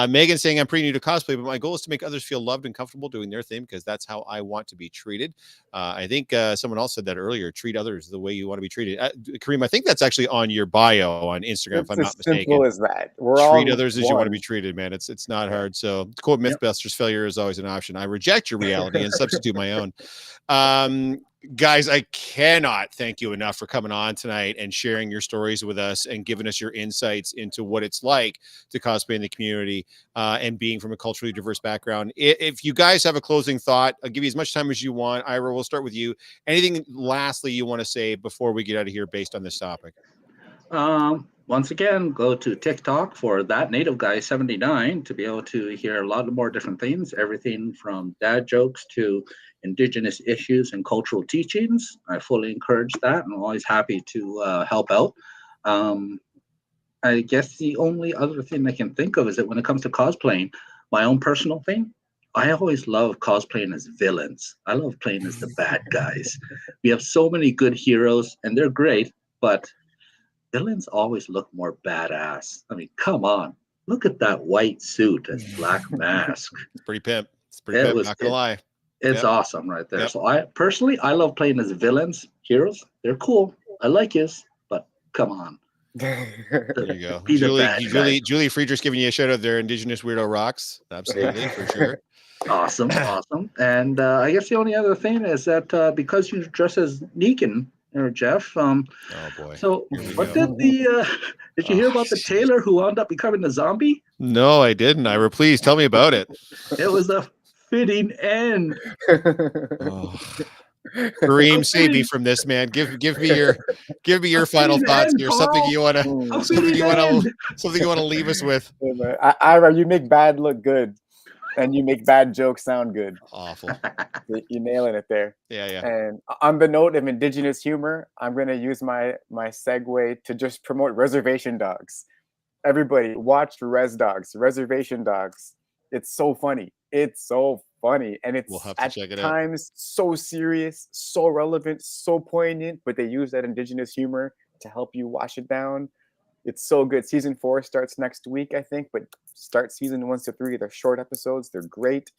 Megan saying, I'm pretty new to cosplay, but my goal is to make others feel loved and comfortable doing their thing, because that's how I want to be treated. I think someone else said that earlier, treat others the way you want to be treated. Kareem, I think that's actually on your bio on Instagram, if I'm not mistaken. It's as simple as that. Treat others as you want to be treated, man. It's not hard. So quote Mythbusters, failure is always an option. I reject your reality and substitute my own. Guys, I cannot thank you enough for coming on tonight and sharing your stories with us and giving us your insights into what it's like to cosplay in the community and being from a culturally diverse background. If you guys have a closing thought, I'll give you as much time as you want. Ira, we'll start with you. Anything lastly you want to say before we get out of here based on this topic? Once again, go to TikTok for That Native Guy 79 to be able to hear a lot more different things, everything from dad jokes to Indigenous issues and cultural teachings. I fully encourage that, and I'm always happy to help out. I guess the only other thing I can think of is that when it comes to cosplaying, my own personal thing, I always love cosplaying as villains. I love playing as the bad guys. We have so many good heroes, and they're great, but villains always look more badass. I mean, come on. Look at that white suit and black mask. It's pretty pimp. It's pretty pimp, not gonna lie. It's awesome right there. So I love playing as villains, heroes. They're cool. I like yous, but come on. There you go. Julie Friedrich's giving you a shout out there. Indigenous Weirdo Rocks. Absolutely, for sure. Awesome. And I guess the only other thing is that because you dress as Negan, or Jeff. Oh boy. So what did did you hear about the tailor who wound up becoming a zombie? No, I didn't. Ira, please tell me about it. It was a fitting end. Kareem, save me from this, man. Give me your final thoughts here. Something you want to leave us with. Ira, you make bad look good. And you make bad jokes sound good. Awful. You're nailing it there. Yeah. And on the note of Indigenous humor, I'm going to use my segue to just promote Reservation Dogs. Everybody watch Reservation Dogs. It's so funny. And it's at times so serious, so relevant, so poignant, but they use that Indigenous humor to help you wash it down. It's so good. Season 4 starts next week, I think, but start season 1 to 3. They're short episodes. They're great.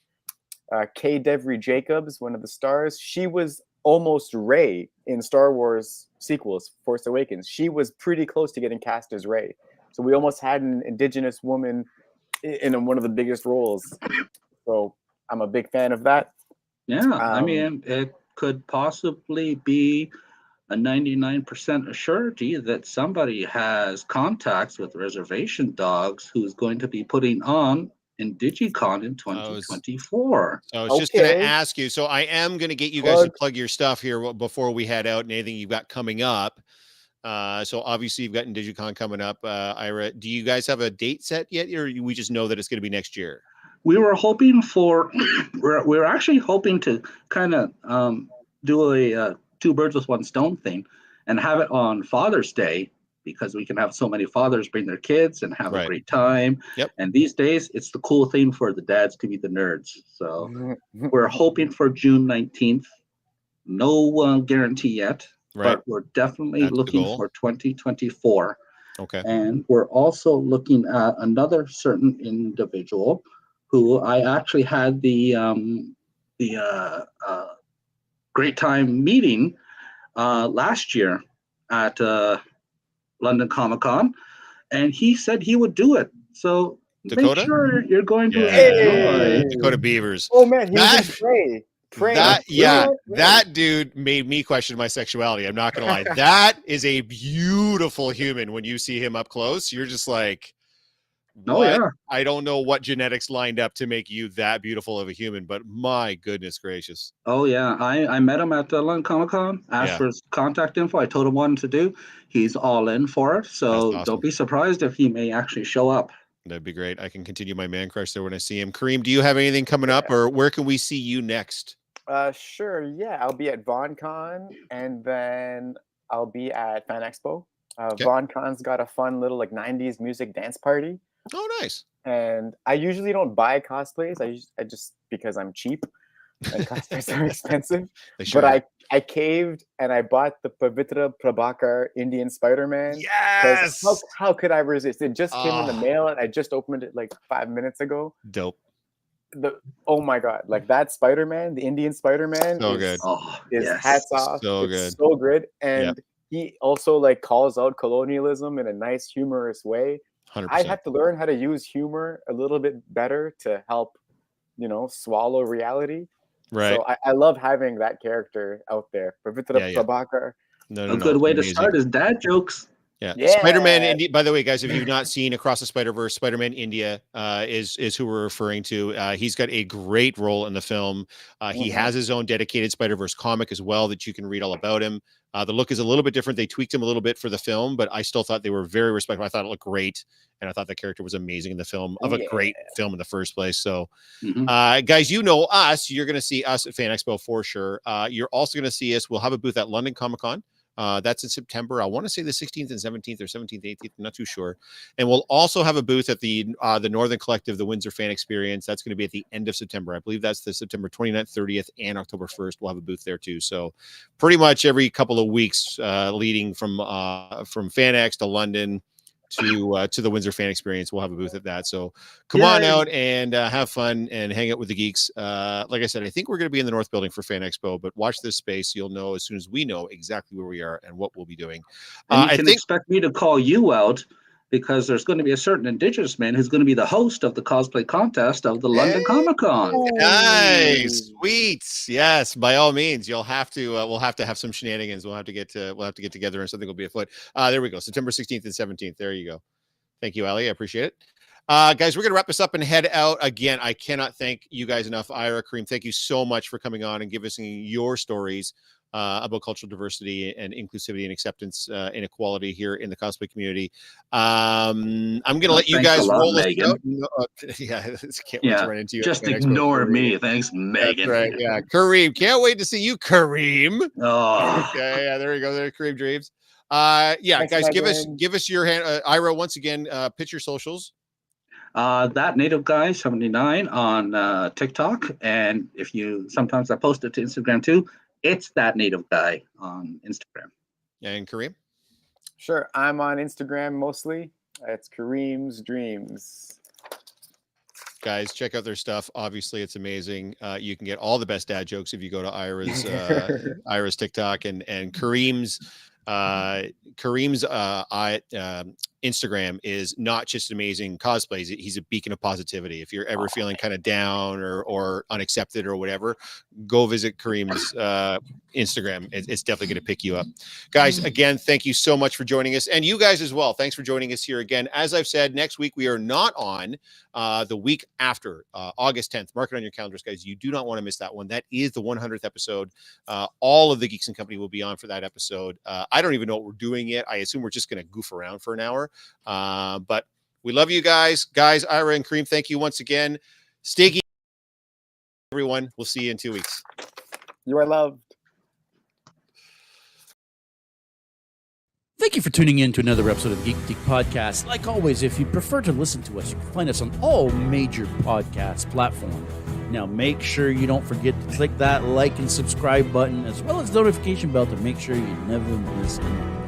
Kay Devry Jacobs, one of the stars, she was almost Rey in Star Wars sequels, Force Awakens. She was pretty close to getting cast as Rey. So we almost had an Indigenous woman in one of the biggest roles. So I'm a big fan of that. Yeah, I mean, it could possibly be a 99% assurity that somebody has contacts with Reservation Dogs who's going to be putting on IndigiCon in 2024. I was just going to ask you. So I am going to get you guys to plug your stuff here before we head out and anything you've got coming up. So obviously you've got IndigiCon coming up. Ira, do you guys have a date set yet, or we just know that it's going to be next year? We were hoping we're actually hoping to kind of do a two birds with one stone thing and have it on Father's Day, because we can have so many fathers bring their kids and have a great time. Yep. And these days it's the cool thing for the dads to be the nerds. So we're hoping for June 19th. No guarantee yet, but we're definitely looking for 2024. Okay. And we're also looking at another certain individual who I actually had the great time meeting last year at London Comic Con, and he said he would do it. So Dakota? make sure you're going to Hey! enjoy. Dakota Beavers. Oh man, he That- was in Prey. That dude made me question my sexuality. I'm not gonna lie. That is a beautiful human. When you see him up close, you're just like, what? Oh yeah. I don't know what genetics lined up to make you that beautiful of a human, but my goodness gracious. Oh yeah. I met him at the London Comic Con, asked for his contact info. I told him what to do. He's all in for it. So Awesome. don't be surprised if he may actually show up. That'd be great. I can continue my man crush there when I see him. Kareem, do you have anything coming up, or where can we see you next? Sure. Yeah, I'll be at VonCon, and then I'll be at Fan Expo. VonCon's got a fun little like 90s music dance party. Oh, nice. And I usually don't buy cosplays. I just because I'm cheap and cosplays are expensive. But I caved and I bought the Pavitra Prabhakar Indian Spider-Man. Yes. How could I resist? It just came in the mail and I just opened it like 5 minutes ago. Dope. Oh my god, like that Spider-Man, the Indian Spider-Man, so good. Hats off. So it's so good. And he also like calls out colonialism in a nice, humorous way. 100%. I have to learn how to use humor a little bit better to help, swallow reality. Right. So I love having that character out there. Pavitra Prabhakar. A good way to start is dad jokes. Yeah. Spider-Man India. By the way, guys, if you've not seen Across the Spider-Verse, Spider-Man India is who we're referring to. He's got a great role in the film. He has his own dedicated Spider-Verse comic as well that you can read all about him. The look is a little bit different. They tweaked him a little bit for the film, but I still thought they were very respectful. I thought it looked great, and I thought the character was amazing in the film of a great film in the first place. So, guys, you know us. You're going to see us at Fan Expo for sure. You're also going to see us. We'll have a booth at London Comic Con. That's in September. I want to say the 16th and 17th or 17th, 18th. I'm not too sure. And we'll also have a booth at the Northern Collective, the Windsor Fan Experience. That's going to be at the end of September. I believe that's the September 29th, 30th, and October 1st. We'll have a booth there too. So pretty much every couple of weeks, leading from FanX to London to the Windsor Fan Experience, we'll have a booth at that. So come on out and have fun and hang out with the geeks. Like I said, I think we're going to be in the North Building for Fan Expo, but watch this space. You'll know as soon as we know exactly where we are and what we'll be doing. And you can expect me to call you out, because there's going to be a certain Indigenous man who's going to be the host of the cosplay contest of the London Comic Con. Nice, sweet, yes. By all means, you'll have to. We'll have to have some shenanigans. We'll have to get together, and something will be afoot. There we go. September 16th and 17th. There you go. Thank you, Ali. I appreciate it. Guys, we're going to wrap this up and head out. Again, I cannot thank you guys enough. Ira, Kareem, thank you so much for coming on and giving us your stories about cultural diversity and inclusivity and acceptance and equality here in the cosplay community. I'm going to let you guys roll this out. Can't wait to run into you. Just ignore me. Thanks, Megan. That's right. Yeah. Kareem. Can't wait to see you, Kareem. Oh. Okay. Yeah, there we go. There, Kareem Dreams. Thanks, guys, give us your hand. Ira, once again, pitch your socials. That Native Guy 79 on TikTok. And sometimes I post it to Instagram too. It's That Native Guy on Instagram. And Kareem? Sure. I'm on Instagram mostly. It's Kareem's Dreams. Guys, check out their stuff. Obviously, it's amazing. You can get all the best dad jokes if you go to Ira's TikTok and Kareem's Instagram is not just amazing cosplays. He's a beacon of positivity. If you're ever feeling kind of down or unaccepted or whatever, go visit Kareem's Instagram. It's definitely going to pick you up. Guys, again, thank you so much for joining us. And you guys as well. Thanks for joining us here again. As I've said, next week we are not on the week after, August 10th. Mark it on your calendars, guys. You do not want to miss that one. That is the 100th episode. All of the Geeks and Company will be on for that episode. I don't even know what we're doing yet. I assume we're just going to goof around for an hour. But we love you guys. Ira and Kareem, thank you once again. Stay geek, everyone. We'll see you in 2 weeks. You are loved. Thank you for tuning in to another episode of Geek Boutique Podcast. Like always, if you prefer to listen to us, you can find us on all major podcast platforms. Now, make sure you don't forget to click that like and subscribe button, as well as the notification bell, to make sure you never miss an episode.